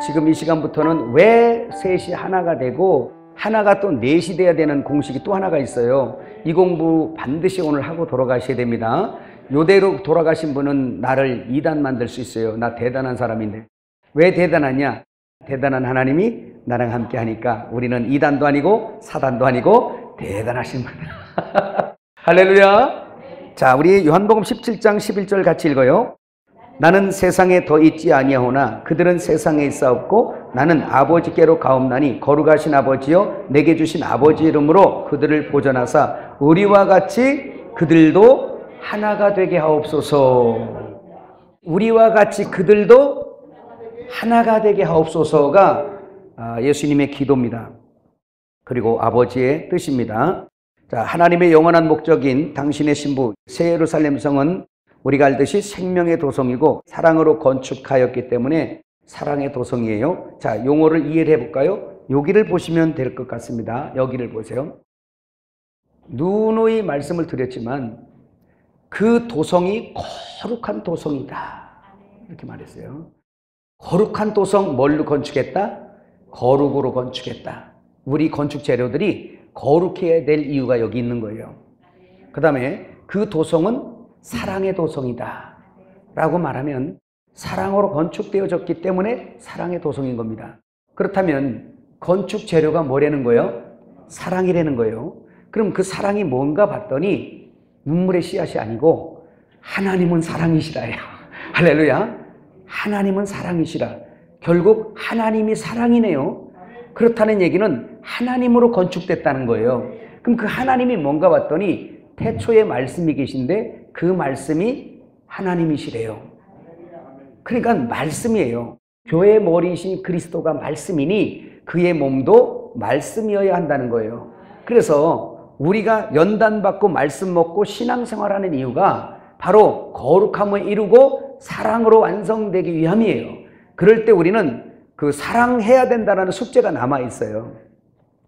지금 이 시간부터는 왜 셋이 하나가 되고 하나가 또 넷이 돼야 되는 공식이 또 하나가 있어요. 이 공부 반드시 오늘 하고 돌아가셔야 됩니다. 요대로 돌아가신 분은 나를 2단 만들 수 있어요. 나 대단한 사람인데. 왜 대단하냐? 대단한 하나님이 나랑 함께 하니까 우리는 2단도 아니고 4단도 아니고 대단하신 분. 할렐루야. 자, 우리 요한복음 17장 11절 같이 읽어요. 나는 세상에 더 있지 아니하오나 그들은 세상에 있사옵고 나는 아버지께로 가옵나니 거룩하신 아버지여 내게 주신 아버지 이름으로 그들을 보존하사 우리와 같이 그들도 하나가 되게 하옵소서. 우리와 같이 그들도 하나가 되게 하옵소서가 예수님의 기도입니다. 그리고 아버지의 뜻입니다. 자, 하나님의 영원한 목적인 당신의 신부 새 예루살렘 성은 우리가 알듯이 생명의 도성이고 사랑으로 건축하였기 때문에 사랑의 도성이에요. 자, 용어를 이해를 해볼까요? 여기를 보시면 될 것 같습니다. 여기를 보세요. 누누이 말씀을 드렸지만 그 도성이 거룩한 도성이다. 이렇게 말했어요. 거룩한 도성 뭘로 건축했다? 거룩으로 건축했다. 우리 건축 재료들이 거룩해야 될 이유가 여기 있는 거예요. 그 다음에 그 도성은 사랑의 도성이다 라고 말하면 사랑으로 건축되어졌기 때문에 사랑의 도성인 겁니다. 그렇다면 건축 재료가 뭐라는 거예요? 사랑이라는 거예요. 그럼 그 사랑이 뭔가 봤더니 눈물의 씨앗이 아니고 하나님은 사랑이시라요. 할렐루야. 하나님은 사랑이시라. 결국 하나님이 사랑이네요. 그렇다는 얘기는 하나님으로 건축됐다는 거예요. 그럼 그 하나님이 뭔가 봤더니 태초에 말씀이 계신데 그 말씀이 하나님이시래요. 그러니까 말씀이에요. 교회의 머리이신 그리스도가 말씀이니 그의 몸도 말씀이어야 한다는 거예요. 그래서 우리가 연단받고 말씀 먹고 신앙생활하는 이유가 바로 거룩함을 이루고 사랑으로 완성되기 위함이에요. 그럴 때 우리는 그 사랑해야 된다는 숙제가 남아있어요.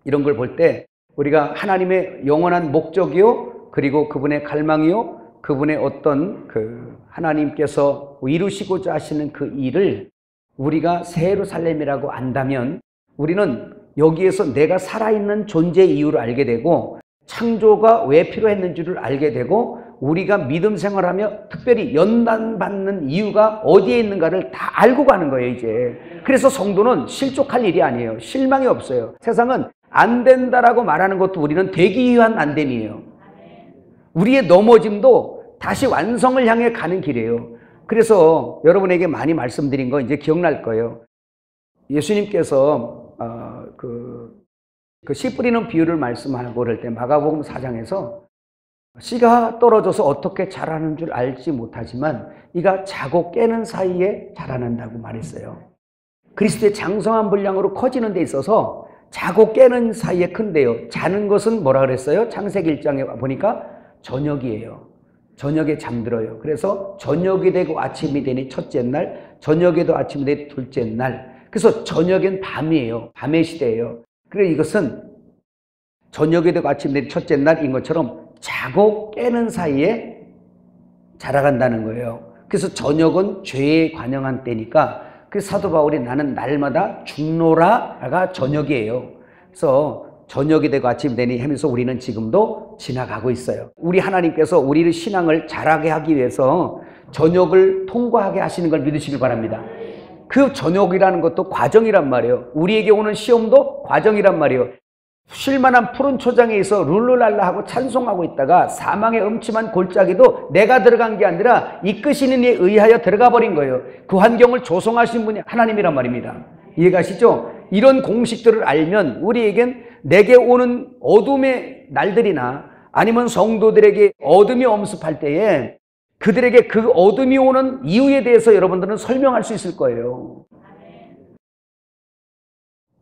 이런 걸 볼 때 우리가 하나님의 영원한 목적이요 그리고 그분의 갈망이요 그분의 어떤 그 하나님께서 이루시고자 하시는 그 일을 우리가 새 예루살렘이라고 안다면 우리는 여기에서 내가 살아있는 존재의 이유를 알게 되고 창조가 왜 필요했는지를 알게 되고 우리가 믿음 생활하며 특별히 연단받는 이유가 어디에 있는가를 다 알고 가는 거예요, 이제. 그래서 성도는 실족할 일이 아니에요. 실망이 없어요. 세상은 안 된다라고 말하는 것도 우리는 되기 위한 안 됨이에요. 우리의 넘어짐도 다시 완성을 향해 가는 길이에요. 그래서 여러분에게 많이 말씀드린 거 이제 기억날 거예요. 예수님께서 씨 뿌리는 비유를 말씀하고 그럴 때 마가복음 4장에서 씨가 떨어져서 어떻게 자라는 줄 알지 못하지만 이가 자고 깨는 사이에 자라난다고 말했어요. 그리스도의 장성한 분량으로 커지는 데 있어서 자고 깨는 사이에 큰데요. 자는 것은 뭐라 그랬어요? 창세기 1장에 보니까 저녁이에요. 저녁에 잠들어요. 그래서 저녁이 되고 아침이 되니 첫째 날, 저녁에도 아침이 되니 둘째 날. 그래서 저녁엔 밤이에요. 밤의 시대예요. 그래서 이것은 저녁이 되고 아침이 되니 첫째 날인 것처럼 자고 깨는 사이에 자라간다는 거예요. 그래서 저녁은 죄에 관영한 때니까 그래서 사도 바울이 나는 날마다 죽노라가 저녁이에요. 그래서 저녁이 되고 아침이 되니 하면서 우리는 지금도 지나가고 있어요. 우리 하나님께서 우리의 신앙을 자라게 하기 위해서 저녁을 통과하게 하시는 걸 믿으시길 바랍니다. 그 저녁이라는 것도 과정이란 말이에요. 우리에게 오는 시험도 과정이란 말이에요. 쉴만한 푸른 초장에 있어 룰루랄라 하고 찬송하고 있다가 사망의 음침한 골짜기도 내가 들어간 게 아니라 이끄시는 이에 의하여 들어가 버린 거예요. 그 환경을 조성하신 분이 하나님이란 말입니다. 이해가시죠? 이런 공식들을 알면 우리에겐 내게 오는 어둠의 날들이나 아니면 성도들에게 어둠이 엄습할 때에 그들에게 그 어둠이 오는 이유에 대해서 여러분들은 설명할 수 있을 거예요.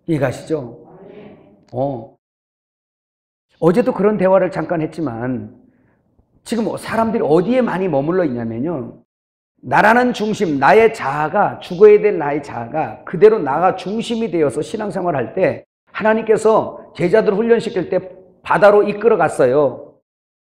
이해가시죠? 어제도 그런 대화를 잠깐 했지만 지금 사람들이 어디에 많이 머물러 있냐면요. 나라는 중심, 나의 자아가 죽어야 될 나의 자아가 그대로 나가 중심이 되어서 신앙생활을 할 때 하나님께서 제자들을 훈련시킬 때 바다로 이끌어 갔어요.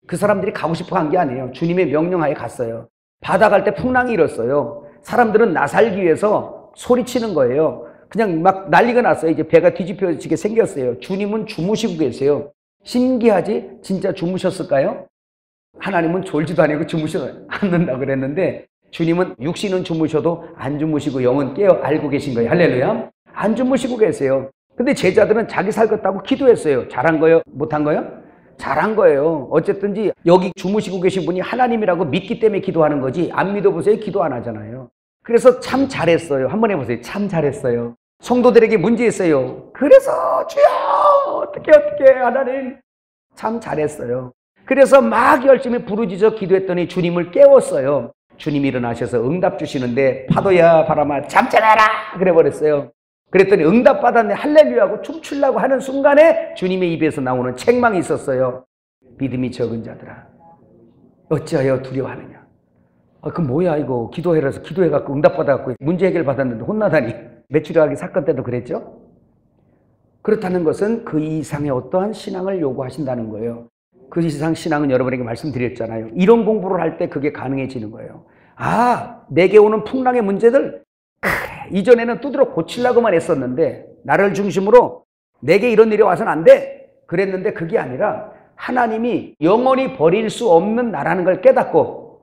그 사람들이 가고 싶어 한 게 아니에요. 주님의 명령하에 갔어요. 바다 갈 때 풍랑이 일었어요. 사람들은 나 살기 위해서 소리치는 거예요. 그냥 막 난리가 났어요. 이제 배가 뒤집혀지게 생겼어요. 주님은 주무시고 계세요. 신기하지? 진짜 주무셨을까요? 하나님은 졸지도 아니고 주무시지 않는다 그랬는데 주님은 육신은 주무셔도 안 주무시고 영은 깨어 알고 계신 거예요. 할렐루야. 안 주무시고 계세요. 근데 제자들은 자기 살겠다고 기도했어요. 잘한 거예요? 못한 거예요? 잘한 거예요. 어쨌든지 여기 주무시고 계신 분이 하나님이라고 믿기 때문에 기도하는 거지 안 믿어보세요? 기도 안 하잖아요. 그래서 참 잘했어요. 한번 해보세요. 참 잘했어요. 성도들에게 문제 있어요. 그래서 주여 어떻게 하나님 참 잘했어요. 그래서 막 열심히 부르짖어 기도했더니 주님을 깨웠어요. 주님이 일어나셔서 응답 주시는데 파도야 바람아 잠잠해라 그래 버렸어요. 그랬더니 응답 받았네 할렐루야하고 춤추려고 하는 순간에 주님의 입에서 나오는 책망이 있었어요. 믿음이 적은 자들아 어찌하여 두려워하느냐. 그 뭐야 이거 기도해라서 기도해갖고 응답 받아갖고 문제 해결 받았는데 혼나다니. 메추리아기 사건 때도 그랬죠. 그렇다는 것은 그 이상의 어떠한 신앙을 요구하신다는 거예요. 그 이상 신앙은 여러분에게 말씀드렸잖아요. 이런 공부를 할 때 그게 가능해지는 거예요. 아, 내게 오는 풍랑의 문제들 이전에는 두드러 고치려고만 했었는데 나를 중심으로 내게 이런 일이 와서는 안 돼 그랬는데 그게 아니라 하나님이 영원히 버릴 수 없는 나라는 걸 깨닫고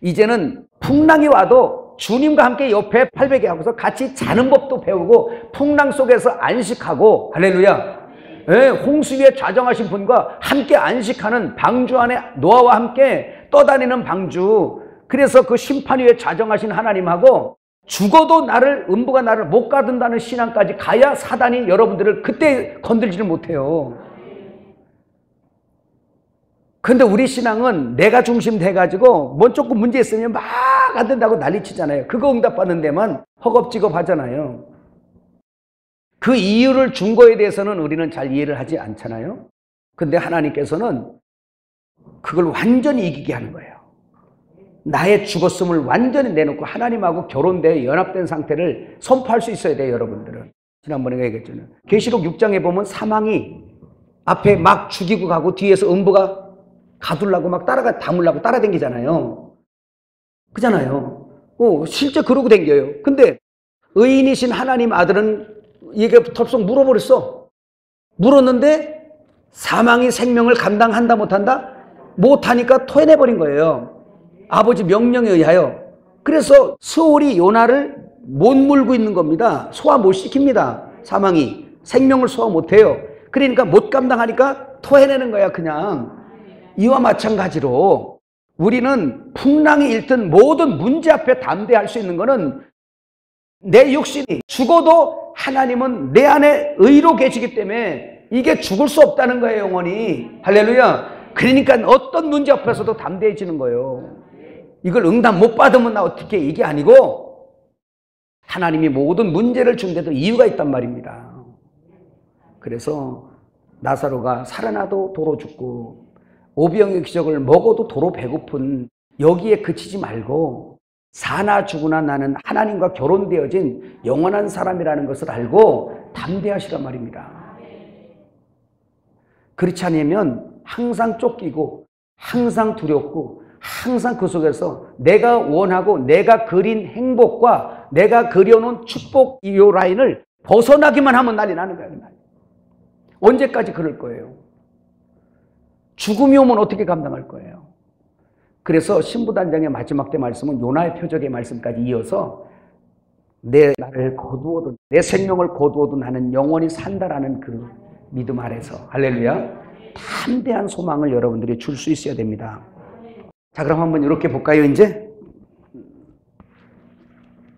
이제는 풍랑이 와도 주님과 함께 옆에 팔베개 하고서 같이 자는 법도 배우고 풍랑 속에서 안식하고 할렐루야. 네, 홍수 위에 좌정하신 분과 함께 안식하는 방주 안에 노아와 함께 떠다니는 방주. 그래서 그 심판 위에 좌정하신 하나님하고 죽어도 음부가 나를 못 가둔다는 신앙까지 가야 사단이 여러분들을 그때 건들지를 못해요. 근데 우리 신앙은 내가 중심 돼가지고 뭐 조금 문제 있으면 막 안 된다고 난리치잖아요. 그거 응답받는 데만 허겁지겁 하잖아요. 그 이유를 준 거에 대해서는 우리는 잘 이해를 하지 않잖아요. 근데 하나님께서는 그걸 완전히 이기게 하는 거예요. 나의 죽었음을 완전히 내놓고 하나님하고 결혼돼 연합된 상태를 선포할 수 있어야 돼요. 여러분들은. 지난번에 얘기했잖아요. 계시록 6장에 보면 사망이 앞에 막 죽이고 가고 뒤에서 음부가 가두려고 막 담으려고 따라다니잖아요. 그잖아요. 실제 그러고 댕겨요. 근데 의인이신 하나님 아들은 이게 덥석 물어버렸어. 물었는데 사망이 생명을 감당한다 못한다? 못하니까 토해내버린 거예요. 아버지 명령에 의하여. 그래서 스올이 요나를 못 물고 있는 겁니다. 소화 못 시킵니다. 사망이. 생명을 소화 못해요. 그러니까 못 감당하니까 토해내는 거야 그냥. 이와 마찬가지로 우리는 풍랑이 일든 모든 문제 앞에 담대할 수 있는 거는 내 육신이 죽어도 하나님은 내 안에 의로 계시기 때문에 이게 죽을 수 없다는 거예요. 영원히. 할렐루야. 그러니까 어떤 문제 앞에서도 담대해지는 거예요. 이걸 응답 못 받으면 나 어떻게 이게 아니고 하나님이 모든 문제를 준 데도 이유가 있단 말입니다. 그래서 나사로가 살아나도 도로 죽고 오병의 기적을 먹어도 도로 배고픈 여기에 그치지 말고 사나 죽으나 나는 하나님과 결혼되어진 영원한 사람이라는 것을 알고 담대하시란 말입니다. 그렇지 않으면 항상 쫓기고 항상 두렵고 항상 그 속에서 내가 원하고 내가 그린 행복과 내가 그려놓은 축복 이 라인을 벗어나기만 하면 난리 나는 거예요. 언제까지 그럴 거예요? 죽음이 오면 어떻게 감당할 거예요? 그래서 신부단장의 마지막 때 말씀은 요나의 표적의 말씀까지 이어서 내 나를 거두어도 내 생명을 거두어도 나는 영원히 산다라는 그 믿음 아래서 할렐루야 담대한 소망을 여러분들이 줄 수 있어야 됩니다. 자, 그럼 한번 이렇게 볼까요? 이제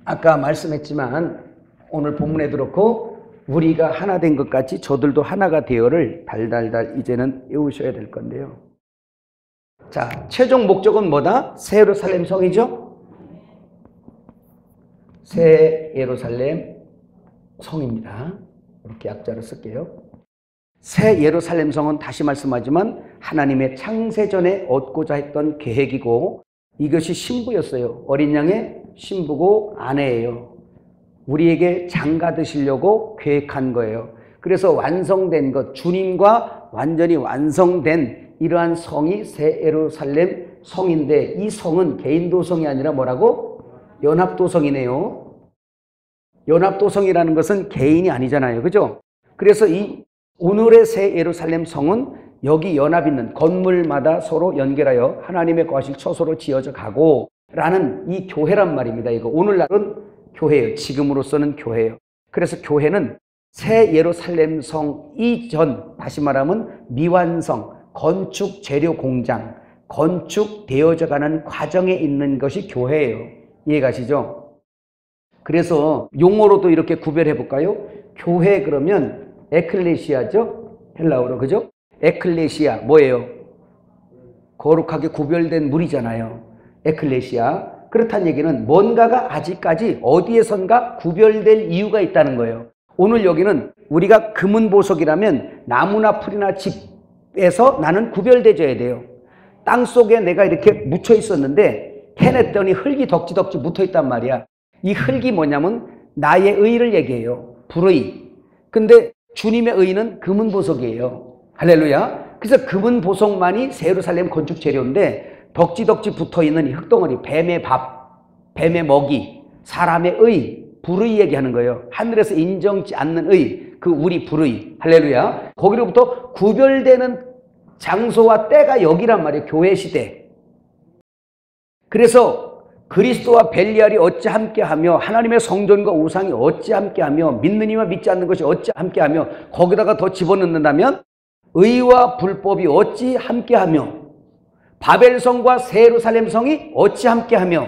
아까 말씀했지만 오늘 본문에 그렇고 우리가 하나 된 것 같이 저들도 하나가 되어를 달달달 이제는 외우셔야 될 건데요. 자, 최종 목적은 뭐다? 새 예루살렘 성이죠? 새 예루살렘 성입니다. 이렇게 약자로 쓸게요. 새 예루살렘 성은 다시 말씀하지만 하나님의 창세전에 얻고자 했던 계획이고 이것이 신부였어요. 어린 양의 신부고 아내예요. 우리에게 장가 드시려고 계획한 거예요. 그래서 완성된 것, 주님과 완전히 완성된 이러한 성이 새 예루살렘 성인데 이 성은 개인 도성이 아니라 뭐라고? 연합 도성이네요. 연합도성이라는 것은 개인이 아니잖아요. 그죠? 그래서 이 오늘의 새 예루살렘 성은 여기 연합 있는 건물마다 서로 연결하여 하나님의 거하실 처소로 지어져 가고 라는 이 교회란 말입니다. 이거 오늘날은 교회예요. 지금으로서는 교회예요. 그래서 교회는 새 예루살렘 성 이전, 다시 말하면 미완성, 건축 재료 공장, 건축되어져 가는 과정에 있는 것이 교회예요. 이해가시죠? 그래서 용어로도 이렇게 구별해 볼까요? 교회 그러면 에클레시아죠? 헬라어로, 그죠? 에클레시아 뭐예요? 거룩하게 구별된 무리잖아요. 에클레시아. 그렇다는 얘기는 뭔가가 아직까지 어디에선가 구별될 이유가 있다는 거예요. 오늘 여기는 우리가 금은보석이라면 나무나 풀이나 집에서 나는 구별되어야 돼요. 땅 속에 내가 이렇게 묻혀 있었는데 캐냈더니 흙이 덕지덕지 묻어 있단 말이야. 이 흙이 뭐냐면 나의 의를 얘기해요. 불의. 근데 주님의 의는 금은보석이에요. 할렐루야. 그래서 금은보석만이 새 예루살렘 건축 재료인데 덕지덕지 붙어있는 이 흙덩어리, 뱀의 밥, 뱀의 먹이, 사람의 의, 불의 얘기하는 거예요. 하늘에서 인정치 않는 의, 그 우리 불의. 할렐루야. 거기로부터 구별되는 장소와 때가 여기란 말이에요. 교회 시대. 그래서 그리스도와 벨리알이 어찌 함께하며 하나님의 성전과 우상이 어찌 함께하며 믿는 이와 믿지 않는 것이 어찌 함께하며 거기다가 더 집어넣는다면 의와 불법이 어찌 함께하며 바벨성과 새 예루살렘 성이 어찌 함께하며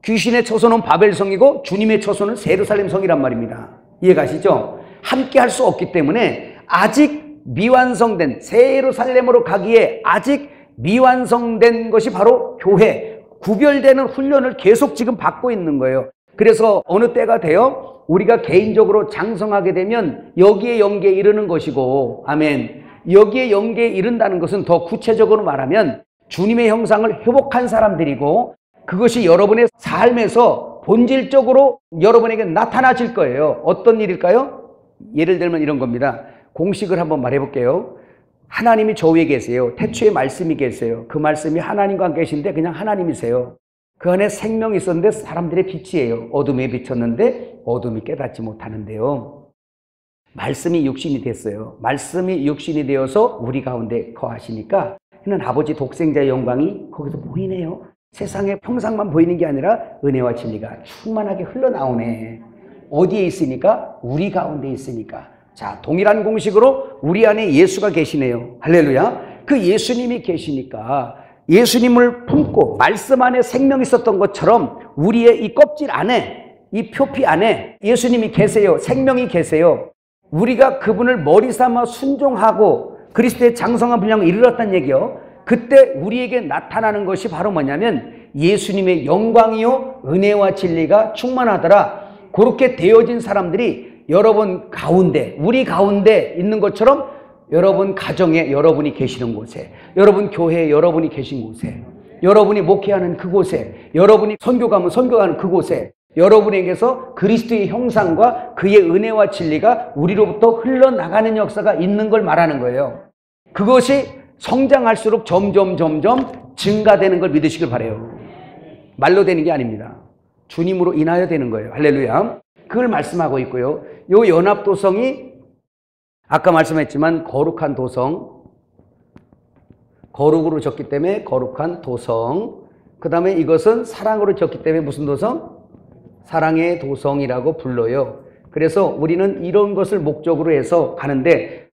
귀신의 처소는 바벨성이고 주님의 처소는 새 예루살렘 성이란 말입니다. 이해가시죠? 함께할 수 없기 때문에 아직 미완성된 새 예루살렘으로 가기에 아직 미완성된 것이 바로 교회, 구별되는 훈련을 계속 지금 받고 있는 거예요. 그래서 어느 때가 되어 우리가 개인적으로 장성하게 되면 여기에 영계에 이르는 것이고, 아멘. 여기에 영계에 이른다는 것은 더 구체적으로 말하면 주님의 형상을 회복한 사람들이고 그것이 여러분의 삶에서 본질적으로 여러분에게 나타나질 거예요. 어떤 일일까요? 예를 들면 이런 겁니다. 공식을 한번 말해볼게요. 하나님이 저 위에 계세요. 태초에 말씀이 계세요. 그 말씀이 하나님과 함께 계신데 그냥 하나님이세요. 그 안에 생명이 있었는데 사람들의 빛이에요. 어둠에 비쳤는데 어둠이 깨닫지 못하는데요. 말씀이 육신이 됐어요. 말씀이 육신이 되어서 우리 가운데 거하시니까 그는 아버지 독생자의 영광이 거기서 보이네요. 세상에 평상만 보이는 게 아니라 은혜와 진리가 충만하게 흘러나오네. 어디에 있으니까? 우리 가운데 있으니까. 자, 동일한 공식으로 우리 안에 예수가 계시네요. 할렐루야. 그 예수님이 계시니까 예수님을 품고 말씀 안에 생명이 있었던 것처럼 우리의 이 껍질 안에, 이 표피 안에 예수님이 계세요. 생명이 계세요. 우리가 그분을 머리 삼아 순종하고 그리스도의 장성한 분량을 이르렀다는 얘기요. 그때 우리에게 나타나는 것이 바로 뭐냐면 예수님의 영광이요 은혜와 진리가 충만하더라. 그렇게 되어진 사람들이 여러분 가운데, 우리 가운데 있는 것처럼 여러분 가정에 여러분이 계시는 곳에, 여러분 교회에 여러분이 계신 곳에, 여러분이 목회하는 그곳에, 여러분이 선교 가면 선교하는 그곳에 여러분에게서 그리스도의 형상과 그의 은혜와 진리가 우리로부터 흘러나가는 역사가 있는 걸 말하는 거예요. 그것이 성장할수록 점점 증가되는 걸 믿으시길 바라요. 말로 되는 게 아닙니다. 주님으로 인하여 되는 거예요. 할렐루야. 그걸 말씀하고 있고요. 요 연합도성이 아까 말씀했지만 거룩한 도성, 거룩으로 졌기 때문에 거룩한 도성, 그 다음에 이것은 사랑으로 졌기 때문에 무슨 도성? 사랑의 도성이라고 불러요. 그래서 우리는 이런 것을 목적으로 해서 가는데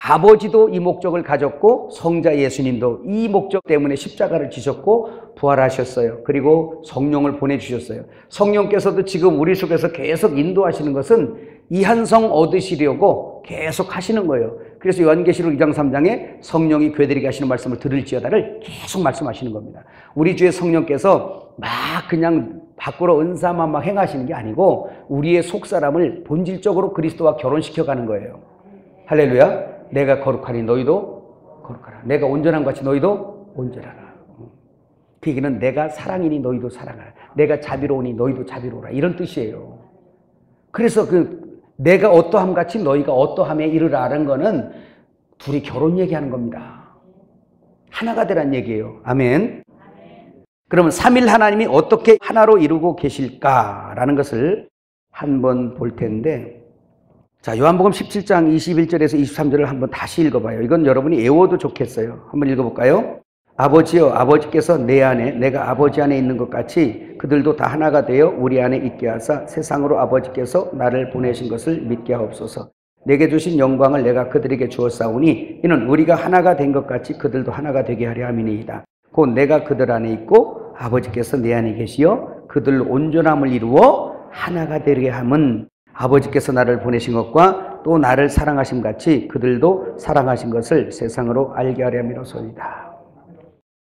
아버지도 이 목적을 가졌고 성자 예수님도 이 목적 때문에 십자가를 지셨고 부활하셨어요. 그리고 성령을 보내주셨어요. 성령께서도 지금 우리 속에서 계속 인도하시는 것은 이 한 성 얻으시려고 계속 하시는 거예요. 그래서 요한계시록 2장 3장에 성령이 교회들에게 하시는 말씀을 들을지어다를 계속 말씀하시는 겁니다. 우리 주의 성령께서 막 그냥 밖으로 은사만 막 행하시는 게 아니고 우리의 속사람을 본질적으로 그리스도와 결혼시켜가는 거예요. 할렐루야. 내가 거룩하니 너희도 거룩하라. 내가 온전한 것 같이 너희도 온전하라. 그 얘기는 내가 사랑이니 너희도 사랑하라. 내가 자비로우니 너희도 자비로우라. 이런 뜻이에요. 그래서 내가 어떠함 같이 너희가 어떠함에 이르라는 거는 둘이 결혼 얘기하는 겁니다. 하나가 되란 얘기예요. 아멘. 그러면 삼일 하나님이 어떻게 하나로 이루고 계실까라는 것을 한번 볼 텐데, 자, 요한복음 17장 21절에서 23절을 한번 다시 읽어봐요. 이건 여러분이 외워도 좋겠어요. 한번 읽어볼까요? 아버지여, 아버지께서 내 안에, 내가 아버지 안에 있는 것 같이 그들도 다 하나가 되어 우리 안에 있게 하사 세상으로 아버지께서 나를 보내신 것을 믿게 하옵소서. 내게 주신 영광을 내가 그들에게 주었사오니 이는 우리가 하나가 된 것 같이 그들도 하나가 되게 하려 함이니이다. 곧 내가 그들 안에 있고 아버지께서 내 안에 계시어 그들로 온전함을 이루어 하나가 되게 함은 아버지께서 나를 보내신 것과 또 나를 사랑하심 같이 그들도 사랑하신 것을 세상으로 알게 하려 함이로소이다.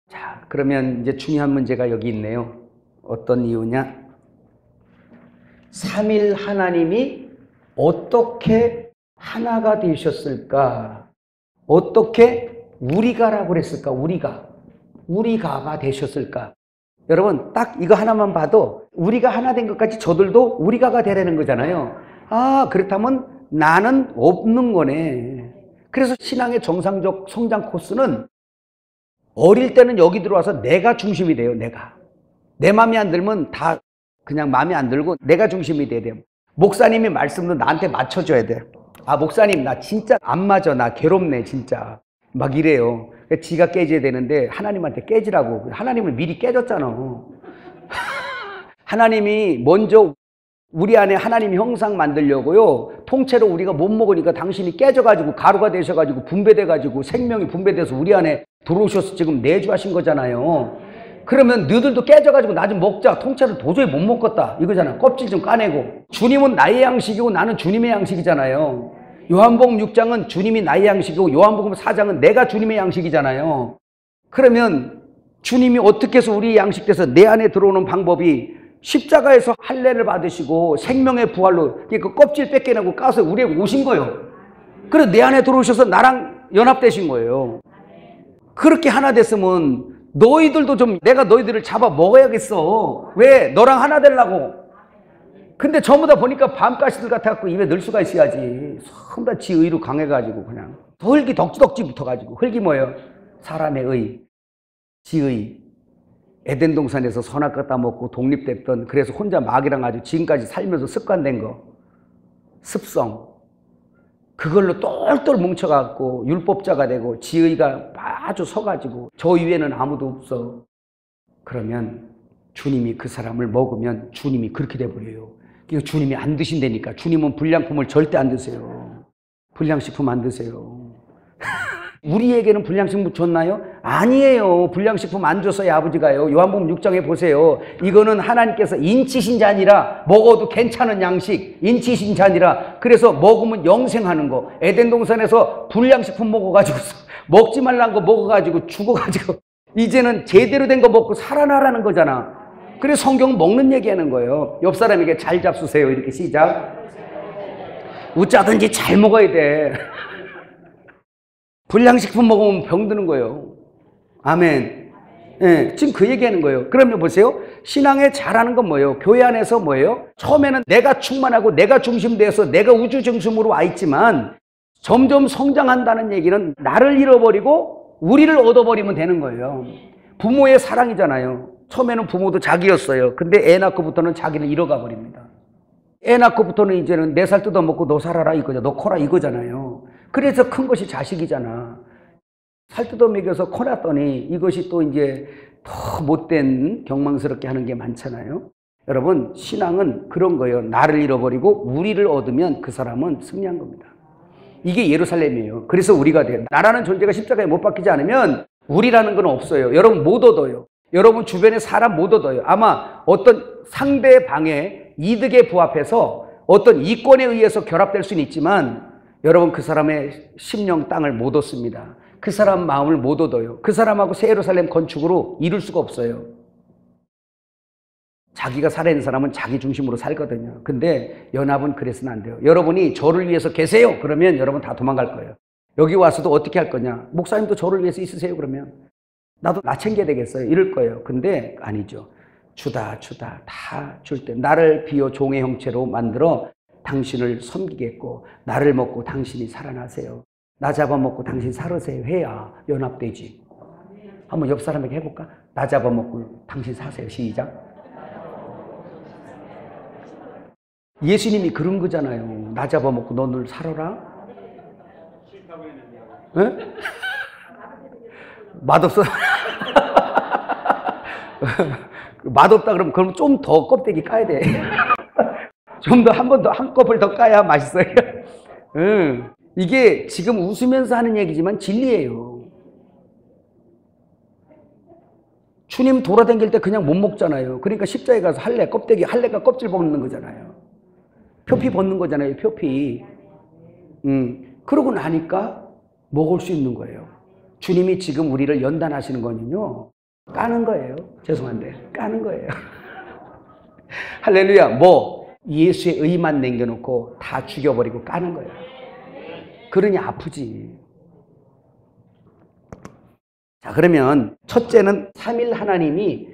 자, 그러면 이제 중요한 문제가 여기 있네요. 어떤 이유냐? 삼일 하나님이 어떻게 하나가 되셨을까? 어떻게 우리가라고 그랬을까? 우리가가 되셨을까? 여러분, 딱 이거 하나만 봐도 우리가 하나 된 것 같이 저들도 우리가가 되라는 거잖아요. 아, 그렇다면 나는 없는 거네. 그래서 신앙의 정상적 성장 코스는 어릴 때는 여기 들어와서 내가 중심이 돼요. 내 마음에 안 들면 다 그냥 마음에 안 들고 내가 중심이 돼야 돼요. 목사님이 말씀도 나한테 맞춰줘야 돼. 아, 목사님 나 진짜 안 맞아. 나 괴롭네 진짜. 막 이래요. 지가 깨져야 되는데 하나님한테 깨지라고. 하나님을 미리 깨졌잖아. 하나님이 먼저 우리 안에 하나님 형상 만들려고요. 통째로 우리가 못 먹으니까 당신이 깨져가지고 가루가 되셔가지고 분배돼가지고 생명이 분배돼서 우리 안에 들어오셔서 지금 내주하신 거잖아요. 그러면 너희들도 깨져가지고 나 좀 먹자. 통째로 도저히 못 먹겠다. 이거잖아. 껍질 좀 까내고. 주님은 나의 양식이고 나는 주님의 양식이잖아요. 요한복음 6장은 주님이 나의 양식이고 요한복음 4장은 내가 주님의 양식이잖아요. 그러면 주님이 어떻게 해서 우리 양식돼서 내 안에 들어오는 방법이 십자가에서 할례를 받으시고 생명의 부활로 그 껍질 뺏겨내고 까서 우리에 오신 거예요. 그래서 내 안에 들어오셔서 나랑 연합되신 거예요. 그렇게 하나 됐으면 너희들도 좀 내가 너희들을 잡아 먹어야겠어. 왜? 너랑 하나 되려고. 근데 전부 다 보니까 밤가시들 같아갖고 입에 넣을 수가 있어야지. 전부 다 지의로 강해가지고 그냥 흙이 덕지덕지 붙어가지고. 흙이 뭐예요? 사람의 의, 지의. 에덴 동산에서 선악 갖다 먹고 독립됐던, 그래서 혼자 마귀랑 아주 지금까지 살면서 습관된 거, 습성, 그걸로 똘똘 뭉쳐갖고 율법자가 되고 지의가 아주 서가지고 저 위에는 아무도 없어. 그러면 주님이 그 사람을 먹으면 주님이 그렇게 돼버려요. 이거 주님이 안 드신다니까. 주님은 불량품을 절대 안 드세요. 불량식품 안 드세요. 우리에게는 불량식품 줬나요? 아니에요. 불량식품 안 줬어요. 아버지가요. 요한복음 6장에 보세요. 이거는 하나님께서 인치신 자니라. 먹어도 괜찮은 양식. 인치신 자니라. 그래서 먹으면 영생하는 거. 에덴 동산에서 불량식품 먹어가지고 먹지 말란 거 먹어가지고 죽어가지고 이제는 제대로 된 거 먹고 살아나라는 거잖아. 그래서 성경은 먹는 얘기하는 거예요. 옆 사람에게 잘 잡수세요. 이렇게 시작. 웃자든지 잘 먹어야 돼. 불량식품 먹으면 병드는 거예요. 아멘. 네, 지금 그 얘기하는 거예요. 그러면 보세요. 신앙에 잘하는 건 뭐예요? 교회 안에서 뭐예요? 처음에는 내가 충만하고 내가 중심돼서 내가 우주 중심으로 와 있지만 점점 성장한다는 얘기는 나를 잃어버리고 우리를 얻어버리면 되는 거예요. 부모의 사랑이잖아요. 처음에는 부모도 자기였어요. 근데 애 낳고부터는 자기를 잃어가 버립니다. 애 낳고부터는 이제는 내 살 뜯어먹고 너 살아라 이거죠. 너 커라 이거잖아요. 그래서 큰 것이 자식이잖아. 살 뜯어먹여서 커놨더니 이것이 또 이제 더 못된 경망스럽게 하는 게 많잖아요. 여러분, 신앙은 그런 거예요. 나를 잃어버리고 우리를 얻으면 그 사람은 승리한 겁니다. 이게 예루살렘이에요. 그래서 우리가 돼요. 나라는 존재가 십자가에 못 박히지 않으면 우리라는 건 없어요. 여러분 못 얻어요. 여러분 주변에 사람 못 얻어요. 아마 어떤 상대방의 이득에 부합해서 어떤 이권에 의해서 결합될 수는 있지만 여러분 그 사람의 심령 땅을 못 얻습니다. 그 사람 마음을 못 얻어요. 그 사람하고 새 예루살렘 건축으로 이룰 수가 없어요. 자기가 살아있는 사람은 자기 중심으로 살거든요. 근데 연합은 그래서는 안 돼요. 여러분이 저를 위해서 계세요. 그러면 여러분 다 도망갈 거예요. 여기 와서도 어떻게 할 거냐. 목사님도 저를 위해서 있으세요. 그러면 나도 나 챙겨야 되겠어요. 이럴 거예요. 근데 아니죠. 주다 다 줄 때 나를 비워 종의 형체로 만들어 당신을 섬기겠고 나를 먹고 당신이 살아나세요. 나 잡아먹고 당신 살으세요 해야 연합되지. 한번 옆 사람에게 해볼까? 나 잡아먹고 당신 사세요. 시작. 예수님이 그런 거잖아요. 나 잡아먹고 너를 살아라. 네? 맛없어. 맛없다 그러면 그럼 좀 더 껍데기 까야 돼. 좀 더 한 번 더 한꺼풀 더 까야 맛있어요. 이게 지금 웃으면서 하는 얘기지만 진리예요. 주님 돌아다닐 때 그냥 못 먹잖아요. 그러니까 십자가에 가서 할례가 껍질 벗는 거잖아요. 표피 벗는 거잖아요. 표피. 그러고 나니까 먹을 수 있는 거예요. 주님이 지금 우리를 연단하시는 거는요, 까는 거예요. 죄송한데 까는 거예요. 할렐루야. 예수의 의만 남겨놓고 다 죽여버리고 까는 거예요. 그러니 아프지. 자, 그러면 첫째는 삼일 하나님이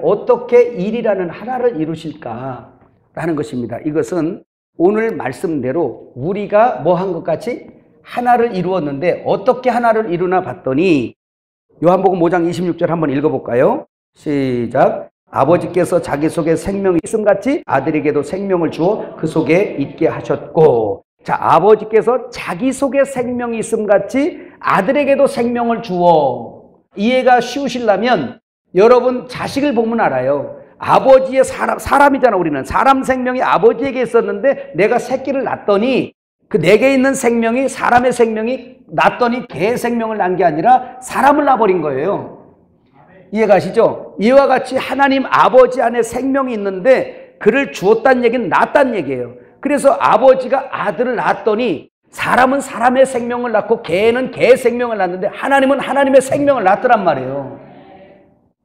어떻게 일이라는 하나를 이루실까라는 것입니다. 이것은 오늘 말씀대로 우리가 뭐 한 것 같이 하나를 이루었는데 어떻게 하나를 이루나 봤더니 요한복음 5장 26절 한번 읽어볼까요? 시작. 아버지께서 자기 속에 생명이 있음같이 아들에게도 생명을 주어 그 속에 있게 하셨고. 자, 아버지께서 자기 속에 생명이 있음같이 아들에게도 생명을 주어. 이해가 쉬우시려면 여러분 자식을 보면 알아요. 아버지의 사람이잖아. 우리는 사람 생명이 아버지에게 있었는데 내가 새끼를 낳았더니 그 내게 있는 생명이 사람의 생명이 낳았더니 개의 생명을 낳은 게 아니라 사람을 낳아버린 거예요. 이해가시죠? 이와 같이 하나님 아버지 안에 생명이 있는데 그를 주었다는 얘기는 낳았다는 얘기예요. 그래서 아버지가 아들을 낳았더니 사람은 사람의 생명을 낳고 개는 개의 생명을 낳았는데 하나님은 하나님의 생명을 낳았더란 말이에요.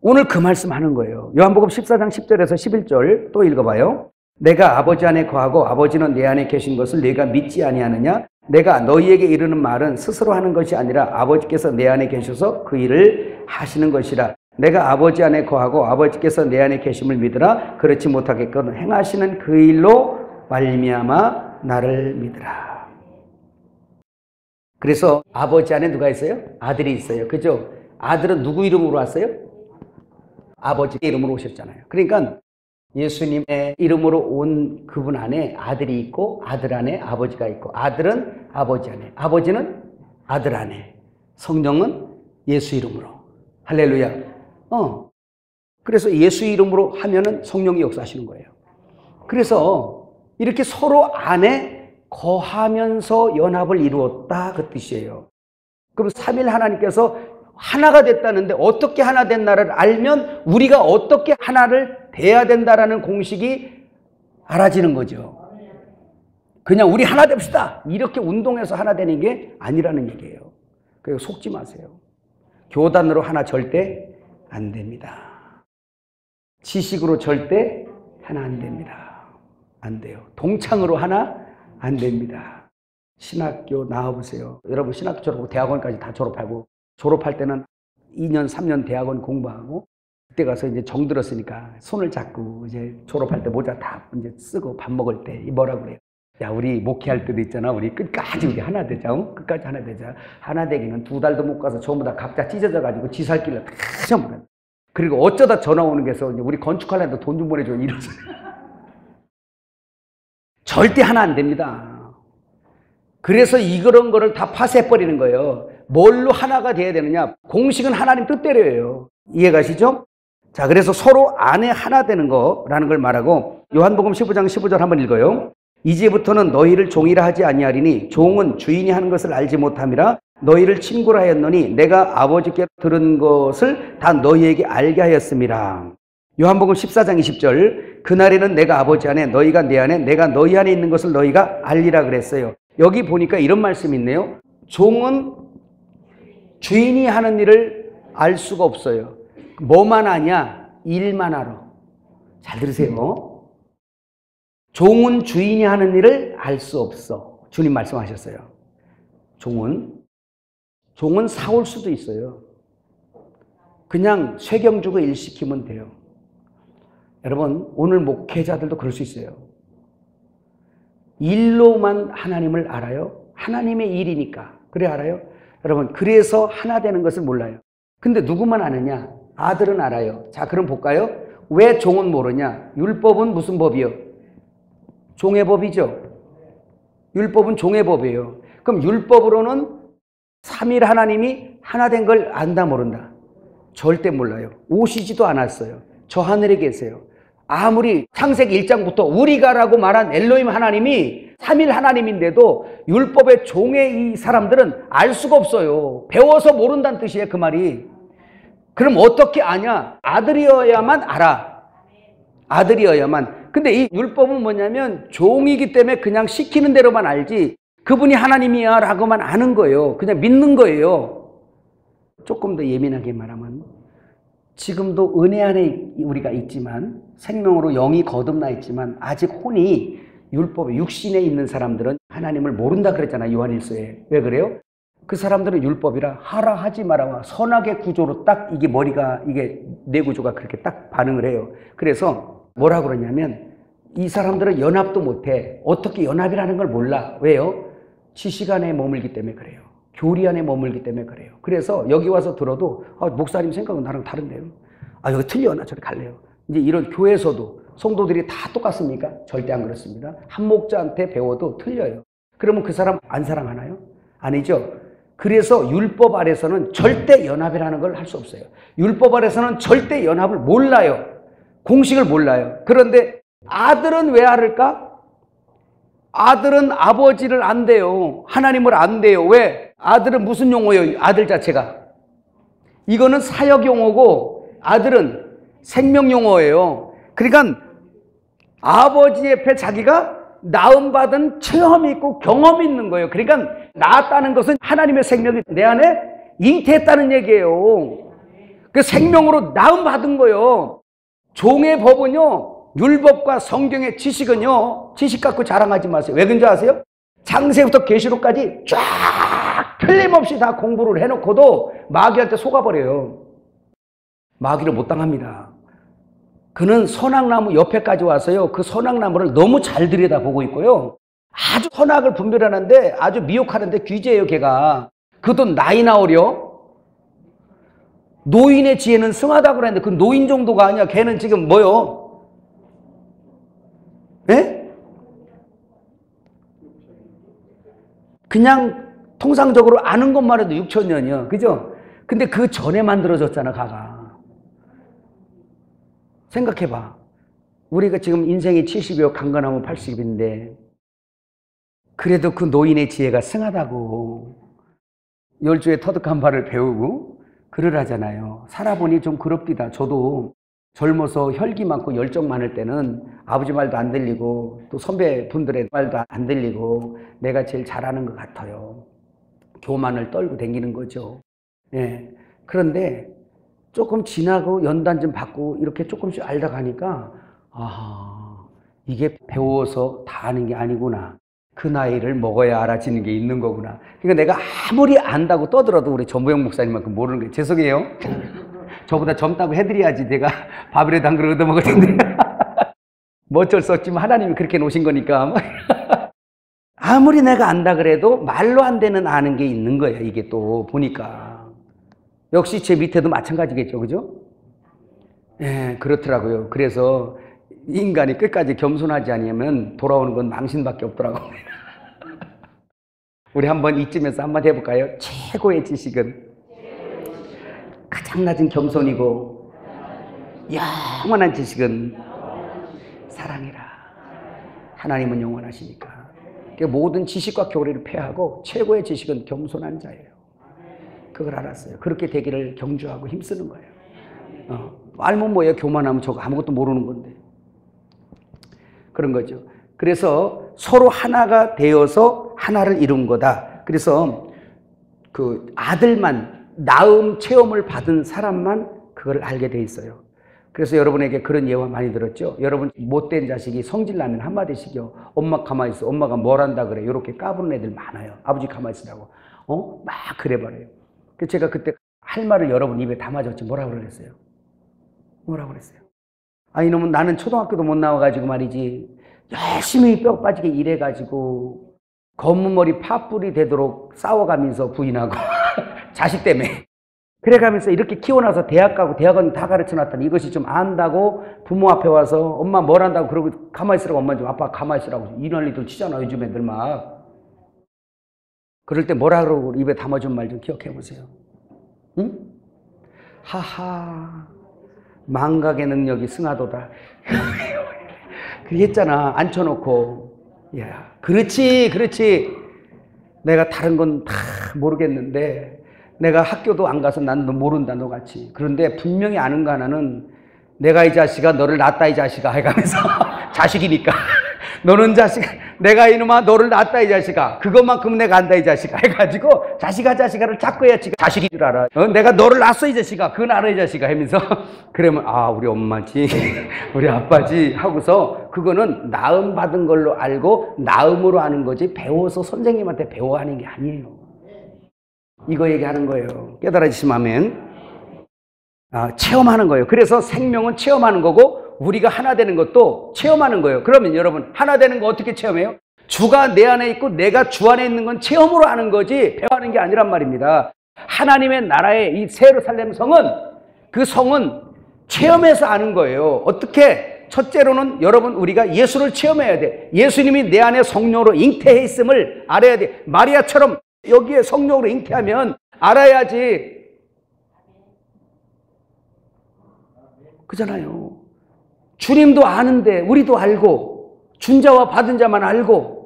오늘 그 말씀 하는 거예요. 요한복음 14장 10절에서 11절 또 읽어봐요. 내가 아버지 안에 거하고 아버지는 내 안에 계신 것을 네가 믿지 아니하느냐? 내가 너희에게 이르는 말은 스스로 하는 것이 아니라 아버지께서 내 안에 계셔서 그 일을 하시는 것이라. 내가 아버지 안에 거하고 아버지께서 내 안에 계심을 믿으라. 그렇지 못하겠거든 행하시는 그 일로 말미암아 나를 믿으라. 그래서 아버지 안에 누가 있어요? 아들이 있어요. 그죠? 아들은 누구 이름으로 왔어요? 아버지 이름으로 오셨잖아요. 그러니까 예수님의 이름으로 온 그분 안에 아들이 있고 아들 안에 아버지가 있고 아들은 아버지 안에 아버지는 아들 안에 성령은 예수 이름으로. 할렐루야. 그래서 예수 이름으로 하면은 성령이 역사하시는 거예요. 그래서 이렇게 서로 안에 거하면서 연합을 이루었다 그 뜻이에요. 그럼 삼일 하나님께서 하나가 됐다는데 어떻게 하나 됐나를 알면 우리가 어떻게 하나를 돼야 된다라는 공식이 알아지는 거죠. 그냥 우리 하나 됩시다 이렇게 운동해서 하나 되는 게 아니라는 얘기예요. 그리고 속지 마세요. 교단으로 하나 절대 안 됩니다. 지식으로 절대 하나 안 됩니다. 안 돼요. 동창으로 하나 안 됩니다. 신학교 나와보세요. 여러분 신학교 졸업하고 대학원까지 다 졸업하고 졸업할 때는 2년, 3년 대학원 공부하고 그때 가서 이제 정들었으니까 손을 잡고 이제 졸업할 때 모자 다 이제 쓰고 밥 먹을 때 뭐라 그래요? 야, 우리 목회할 때도 있잖아. 우리 끝까지 우리 하나 되자. 끝까지 하나 되자. 하나 되기는 2달도 못 가서 전부 다 각자 찢어져가지고 지살길로 다 전부. 그리고 어쩌다 전화 오는 게서 우리 건축하려는데 돈 좀 보내줘. 이러서. 절대 하나 안 됩니다. 그래서 이런 거를 다 파쇄해버리는 거예요. 뭘로 하나가 돼야 되느냐? 공식은 하나님 뜻대로예요. 이해가시죠? 자, 그래서 서로 안에 하나 되는 거라는 걸 말하고 요한복음 15장 15절 한번 읽어요. 이제부터는 너희를 종이라 하지 아니하리니 종은 주인이 하는 것을 알지 못함이라 너희를 친구라 하였노니 내가 아버지께 들은 것을 다 너희에게 알게 하였음이라. 요한복음 14장 20절 그날에는 내가 아버지 안에 너희가 내 안에 내가 너희 안에 있는 것을 너희가 알리라 그랬어요. 여기 보니까 이런 말씀이 있네요. 종은 주인이 하는 일을 알 수가 없어요. 뭐만 하냐? 일만 알아. 잘 들으세요. 종은 주인이 하는 일을 알 수 없어. 주님 말씀하셨어요. 종은 사올 수도 있어요. 그냥 쇠경 주고 일 시키면 돼요. 여러분 오늘 목회자들도 그럴 수 있어요. 일로만 하나님을 알아요. 하나님의 일이니까. 그래 알아요? 여러분 그래서 하나 되는 것을 몰라요. 근데 누구만 아느냐? 아들은 알아요. 자 그럼 볼까요? 왜 종은 모르냐? 율법은 무슨 법이요? 종의 법이죠. 율법은 종의 법이에요. 그럼 율법으로는 삼일 하나님이 하나 된 걸 안다 모른다? 절대 몰라요. 오시지도 않았어요. 저 하늘에 계세요. 아무리 창세기 1장부터 우리가라고 말한 엘로힘 하나님이 삼일 하나님인데도 율법의 종의 이 사람들은 알 수가 없어요. 배워서 모른다는 뜻이에요, 그 말이. 그럼 어떻게 아냐? 아들이어야만 알아. 아들이어야만. 근데 이 율법은 뭐냐면 종이기 때문에 그냥 시키는 대로만 알지 그분이 하나님이야 라고만 아는 거예요. 그냥 믿는 거예요. 조금 더 예민하게 말하면 지금도 은혜 안에 우리가 있지만 생명으로 영이 거듭나 있지만 아직 혼이 율법에 육신에 있는 사람들은 하나님을 모른다 그랬잖아요. 요한일서에. 왜 그래요? 그 사람들은 율법이라 하라 하지 마라 선악의 구조로 딱 이게 머리가 이게 뇌 구조가 그렇게 딱 반응을 해요. 그래서 뭐라 그러냐면 이 사람들은 연합도 못해. 어떻게 연합이라는 걸 몰라. 왜요? 지식 안에 머물기 때문에 그래요. 교리 안에 머물기 때문에 그래요. 그래서 여기 와서 들어도 목사님 생각은 나랑 다른데요. 여기 틀려. 나 저리 갈래요. 이제 이런 교회에서도 성도들이 다 똑같습니까? 절대 안 그렇습니다. 한 목자한테 배워도 틀려요. 그러면 그 사람 안 사랑하나요? 아니죠. 그래서 율법 아래서는 절대 연합이라는 걸 할 수 없어요. 율법 아래서는 절대 연합을 몰라요. 공식을 몰라요. 그런데 아들은 왜 알을까? 아들은 아버지를 안대요. 하나님을 안대요. 왜? 아들은 무슨 용어예요? 아들 자체가. 이거는 사역 용어고 아들은 생명 용어예요. 그러니까 아버지 옆에 자기가 낳음받은 체험이 있고 경험이 있는 거예요. 그러니까 낳았다는 것은 하나님의 생명이 내 안에 잉태했다는 얘기예요. 그 생명으로 낳음받은 거예요. 종의 법은요. 율법과 성경의 지식은요. 지식 갖고 자랑하지 마세요. 왜 그런지 아세요? 창세부터 계시록까지 쫙 틀림없이 다 공부를 해놓고도 마귀한테 속아버려요. 마귀를 못 당합니다. 그는 선악나무 옆에까지 와서요. 그 선악나무를 너무 잘 들여다보고 있고요. 아주 선악을 분별하는데 아주 미혹하는데 귀재예요, 걔가. 그것도 나이 나오려. 노인의 지혜는 승하다고 그랬는데 그 노인 정도가 아니야. 걔는 지금 뭐요? 예? 그냥 통상적으로 아는 것만 해도 6,000년이요. 그죠? 근데 그 전에 만들어졌잖아, 가가. 생각해봐. 우리가 지금 인생이 70이요, 강건하면 80인데, 그래도 그 노인의 지혜가 승하다고. 열주에 터득한 바를 배우고, 그러라잖아요. 살아보니 좀 그럽디다. 저도 젊어서 혈기 많고 열정 많을 때는 아버지 말도 안 들리고 또 선배분들의 말도 안 들리고 내가 제일 잘하는 것 같아요. 교만을 떨고 다니는 거죠. 예. 그런데 조금 지나고 연단 좀 받고 이렇게 조금씩 알다 가니까 이게 배워서 다 아는 게 아니구나. 그 나이를 먹어야 알아지는 게 있는 거구나. 그러니까 내가 아무리 안다고 떠들어도 우리 전보영 목사님만큼 모르는 게 죄송해요. 저보다 젊다고 해드려야지 내가 밥이라도 한 그릇 얻어먹을 텐데. 뭐 어쩔 수 없지만 하나님이 그렇게 놓으신 거니까. 아무리 내가 안다 그래도 말로 안 되는 아는 게 있는 거예요. 이게 또 보니까. 역시 제 밑에도 마찬가지겠죠. 그죠? 예, 그렇더라고요. 그래서 인간이 끝까지 겸손하지 않으면 돌아오는 건 망신밖에 없더라고요. 우리 한번 이쯤에서 한번 해볼까요? 최고의 지식은 가장 낮은 겸손이고 영원한 지식은 사랑이라. 하나님은 영원하시니까. 그러니까 모든 지식과 교리를 폐하고 최고의 지식은 겸손한 자예요. 그걸 알았어요. 그렇게 되기를 경주하고 힘쓰는 거예요. 알면 뭐예요? 교만하면 저거 아무것도 모르는 건데. 그런 거죠. 그래서 서로 하나가 되어서 하나를 이룬 거다. 그래서 그 아들만 낳음 체험을 받은 사람만 그걸 알게 돼 있어요. 그래서 여러분에게 그런 예화 많이 들었죠. 여러분 못된 자식이 성질나면 한마디씩요. 엄마 가만히 있어. 엄마가 뭘 한다 그래. 이렇게 까부는 애들 많아요. 아버지 가만히 있으라고. 막 그래버려요. 그래서 제가 그때 할 말을 여러분 입에 담아줬지. 뭐라고 그랬어요? 뭐라고 그랬어요? 이놈은 나는 초등학교도 못 나와가지고 말이지. 열심히 뼈 빠지게 일해가지고 검은 머리 파뿌리 되도록 싸워가면서 부인하고 자식 때문에 그래가면서 이렇게 키워놔서 대학 가고 대학원 다 가르쳐놨더니 이것이 좀 안다고 부모 앞에 와서 엄마 뭘 한다고 그러고 가만히 있으라고 엄마 좀 아빠 가만히 있으라고 이 난리들 치잖아 요즘 애들 막. 그럴 때 뭐라 그러고 입에 담아준 말 좀 기억해 보세요. 응? 하하 망각의 능력이 승하도다. 그렇게 했잖아. 앉혀놓고. 야, 그렇지. 내가 다른 건 다 모르겠는데 내가 학교도 안 가서 난 너 모른다 너같이. 그런데 분명히 아는 거 하나는 내가 이 자식아 너를 낳았다 이 자식아 해가면서 자식이니까 너는 자식 내가 이놈아 너를 낳았다 이 자식아 그것만큼 내가 안다 이 자식아 해가지고 자식아를 자꾸 해야지 자식인 줄 알아. 내가 너를 낳았어 이 자식아 그건 알아 이 자식아 하면서 그러면 아 우리 엄마지 우리 아빠지 하고서 그거는 낳음 받은 걸로 알고 낳음으로 아는 거지 배워서 선생님한테 배워 하는 게 아니에요. 이거 얘기하는 거예요. 깨달아지시면 아멘. 체험하는 거예요. 그래서 생명은 체험하는 거고 우리가 하나 되는 것도 체험하는 거예요. 그러면 여러분 하나 되는 거 어떻게 체험해요? 주가 내 안에 있고 내가 주 안에 있는 건 체험으로 아는 거지 배워하는 게 아니란 말입니다. 하나님의 나라의 이 새 예루살렘 성은 그 성은 체험해서 아는 거예요. 어떻게? 첫째로는 여러분 우리가 예수를 체험해야 돼. 예수님이 내 안에 성령으로 잉태해 있음을 알아야 돼. 마리아처럼 여기에 성령으로 잉태하면 알아야지. 그잖아요. 주님도 아는데 우리도 알고 준 자와 받은 자만 알고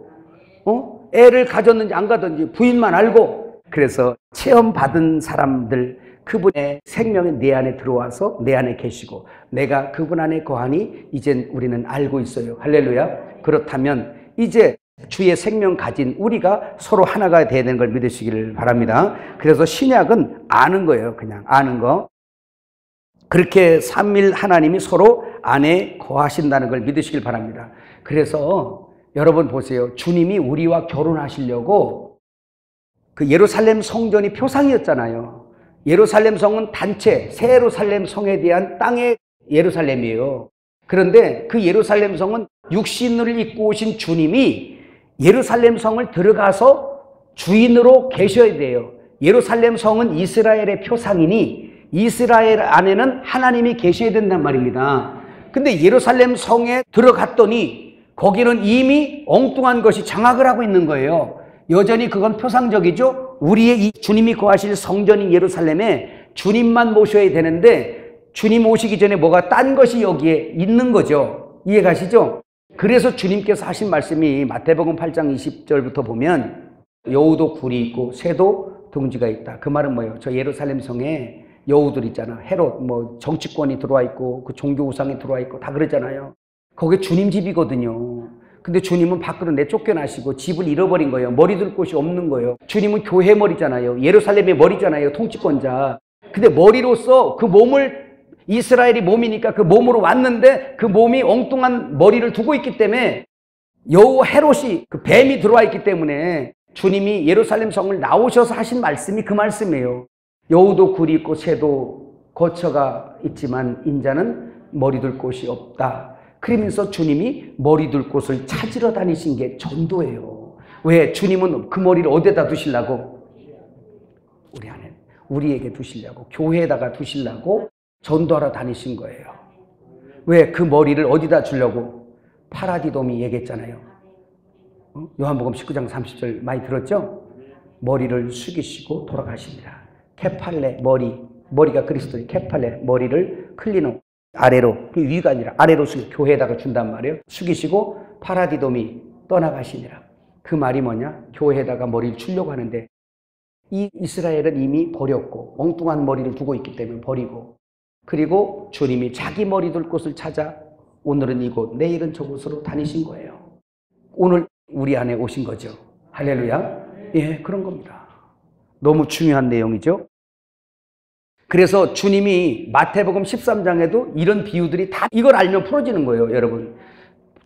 애를 가졌는지 안 가졌는지 부인만 알고 그래서 체험받은 사람들 그분의 생명이 내 안에 들어와서 내 안에 계시고 내가 그분 안에 거하니 이젠 우리는 알고 있어요. 할렐루야. 그렇다면 이제 주의 생명 가진 우리가 서로 하나가 돼야 되는 걸 믿으시기를 바랍니다. 그래서 신약은 아는 거예요. 그냥 아는 거. 그렇게 삼위일 하나님이 서로 안에 거하신다는 걸 믿으시길 바랍니다. 그래서 여러분 보세요. 주님이 우리와 결혼하시려고 그 예루살렘 성전이 표상이었잖아요. 예루살렘 성은 단체, 새 예루살렘 성에 대한 땅의 예루살렘이에요. 그런데 그 예루살렘 성은 육신을 입고 오신 주님이 예루살렘 성을 들어가서 주인으로 계셔야 돼요. 예루살렘 성은 이스라엘의 표상이니 이스라엘 안에는 하나님이 계셔야 된단 말입니다. 근데 예루살렘 성에 들어갔더니 거기는 이미 엉뚱한 것이 장악을 하고 있는 거예요. 여전히 그건 표상적이죠. 우리의 이 주님이 거하실 성전인 예루살렘에 주님만 모셔야 되는데 주님 오시기 전에 뭐가 딴 것이 여기에 있는 거죠. 이해가시죠? 그래서 주님께서 하신 말씀이 마태복음 8장 20절부터 보면 여우도 굴이 있고 새도 둥지가 있다. 그 말은 뭐예요? 저 예루살렘 성에 여우들 있잖아. 헤롯 뭐 정치권이 들어와 있고 그 종교 우상이 들어와 있고 다 그러잖아요. 거기 주님 집이거든요. 근데 주님은 밖으로 내쫓겨나시고 집을 잃어버린 거예요. 머리 둘 곳이 없는 거예요. 주님은 교회 머리잖아요. 예루살렘의 머리잖아요. 통치권자. 근데 머리로서 그 몸을 이스라엘이 몸이니까 그 몸으로 왔는데 그 몸이 엉뚱한 머리를 두고 있기 때문에 여우 헤롯이 그 뱀이 들어와 있기 때문에 주님이 예루살렘 성을 나오셔서 하신 말씀이 그 말씀이에요. 여우도 굴이 있고 새도 거처가 있지만 인자는 머리 둘 곳이 없다. 그러면서 주님이 머리 둘 곳을 찾으러 다니신 게 전도예요. 왜? 주님은 그 머리를 어디다 두시려고? 우리 안에, 우리에게 두시려고, 교회에다가 두시려고 전도하러 다니신 거예요. 왜? 그 머리를 어디다 주려고? 파라디돔이 얘기했잖아요. 요한복음 19장 30절 많이 들었죠? 머리를 숙이시고 돌아가십니다. 케팔레 머리가 그리스도의 케팔레 머리를 클리노 아래로 위가 아니라 아래로 교회에다가 준단 말이에요. 숙이시고 파라디돔이 떠나가시니라. 그 말이 뭐냐? 교회에다가 머리를 주려고 하는데 이 이스라엘은 이미 버렸고 엉뚱한 머리를 두고 있기 때문에 버리고 그리고 주님이 자기 머리 둘 곳을 찾아 오늘은 이곳 내일은 저곳으로 다니신 거예요. 오늘 우리 안에 오신 거죠. 할렐루야. 예, 그런 겁니다. 너무 중요한 내용이죠. 그래서 주님이 마태복음 13장에도 이런 비유들이 다 이걸 알면 풀어지는 거예요. 여러분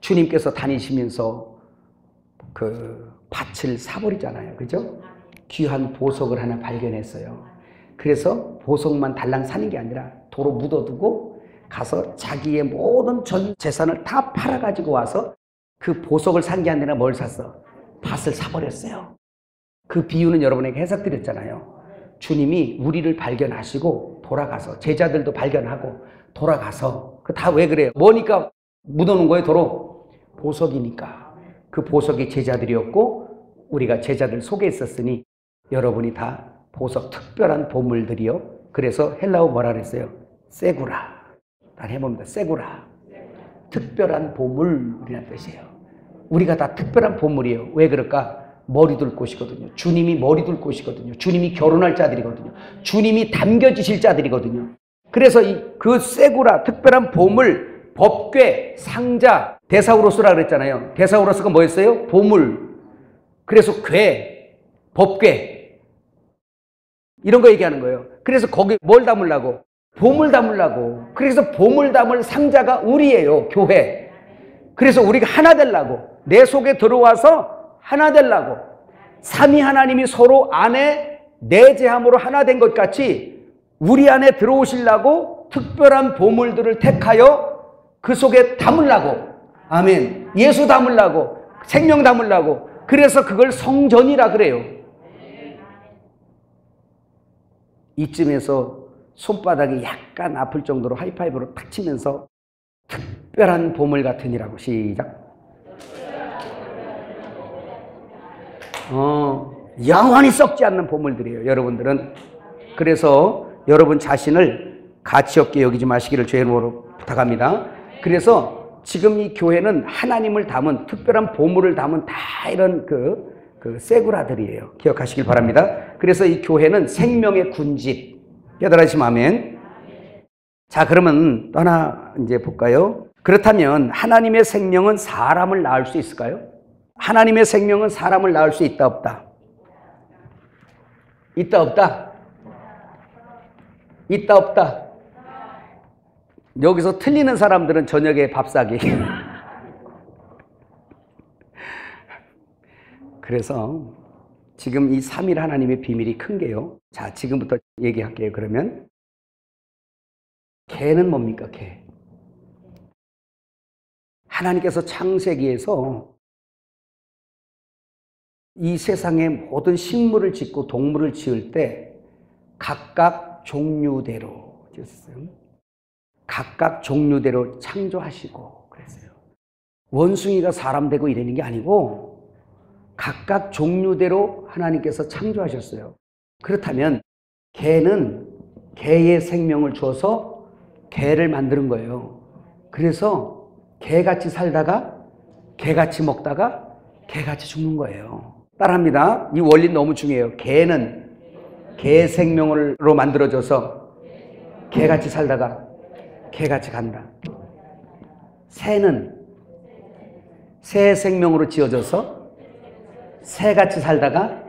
주님께서 다니시면서 그 밭을 사버리잖아요. 그죠? 귀한 보석을 하나 발견했어요. 그래서 보석만 달랑 사는 게 아니라 도로 묻어두고 가서 자기의 모든 전 재산을 다 팔아가지고 와서 그 보석을 산 게 아니라 뭘 샀어? 밭을 사버렸어요. 그 비유는 여러분에게 해석드렸잖아요. 주님이 우리를 발견하시고 돌아가서 제자들도 발견하고 돌아가서 그 다 왜 그래요? 뭐니까 묻어놓은 거예요? 도로 보석이니까. 그 보석이 제자들이었고 우리가 제자들 속에 있었으니 여러분이 다 보석 특별한 보물들이요. 그래서 헬라어 뭐라 그랬어요? 세구라. 다 해봅니다. 세구라. 특별한 보물이라는 뜻이에요. 우리가 다 특별한 보물이에요. 왜 그럴까? 머리 둘 곳이거든요. 주님이 머리 둘 곳이거든요. 주님이 결혼할 자들이거든요. 주님이 담겨지실 자들이거든요. 그래서 그 세구라, 특별한 보물, 법궤, 상자, 데사우로스라 그랬잖아요. 데사우로스가 뭐였어요? 보물. 그래서 궤, 법궤 이런 거 얘기하는 거예요. 그래서 거기 뭘 담으려고? 보물 담으려고. 그래서 보물 담을 상자가 우리예요. 교회. 그래서 우리가 하나 되려고. 내 속에 들어와서 하나 되려고. 삼위 하나님이 서로 안에 내재함으로 하나 된 것 같이 우리 안에 들어오시려고 특별한 보물들을 택하여 그 속에 담으려고. 아멘. 예수 담으려고. 생명 담으려고. 그래서 그걸 성전이라 그래요. 이쯤에서 손바닥이 약간 아플 정도로 하이파이브로 탁 치면서 특별한 보물 같으니라고. 시작. 영원히 썩지 않는 보물들이에요, 여러분들은. 그래서 여러분 자신을 가치 없게 여기지 마시기를 주의 이름으로 부탁합니다. 그래서 지금 이 교회는 하나님을 담은 특별한 보물을 담은 다 이런 그 세구라들이에요. 기억하시길 바랍니다. 그래서 이 교회는 생명의 군집. 깨달으시면 아멘. 자, 그러면 이제 볼까요? 그렇다면 하나님의 생명은 사람을 낳을 수 있을까요? 하나님의 생명은 사람을 낳을 수 있다 없다? 있다 없다? 있다 없다? 여기서 틀리는 사람들은 저녁에 밥 사기. 그래서 지금 이 삼일 하나님의 비밀이 큰 게요. 자, 지금부터 얘기할게요. 그러면 개는 뭡니까? 개. 하나님께서 창세기에서 이 세상의 모든 식물을 짓고 동물을 지을 때 각각 종류대로 지었어요. 각각 종류대로 창조하시고 그랬어요. 원숭이가 사람 되고 이러는 게 아니고 각각 종류대로 하나님께서 창조하셨어요. 그렇다면 개는 개의 생명을 주어서 개를 만드는 거예요. 그래서 개같이 살다가 개같이 먹다가 개같이 죽는 거예요. 따라합니다. 이 원리 너무 중요해요. 개는 개 생명으로 만들어져서 개같이 살다가 개같이 간다. 새는 새 생명으로 지어져서 새같이 살다가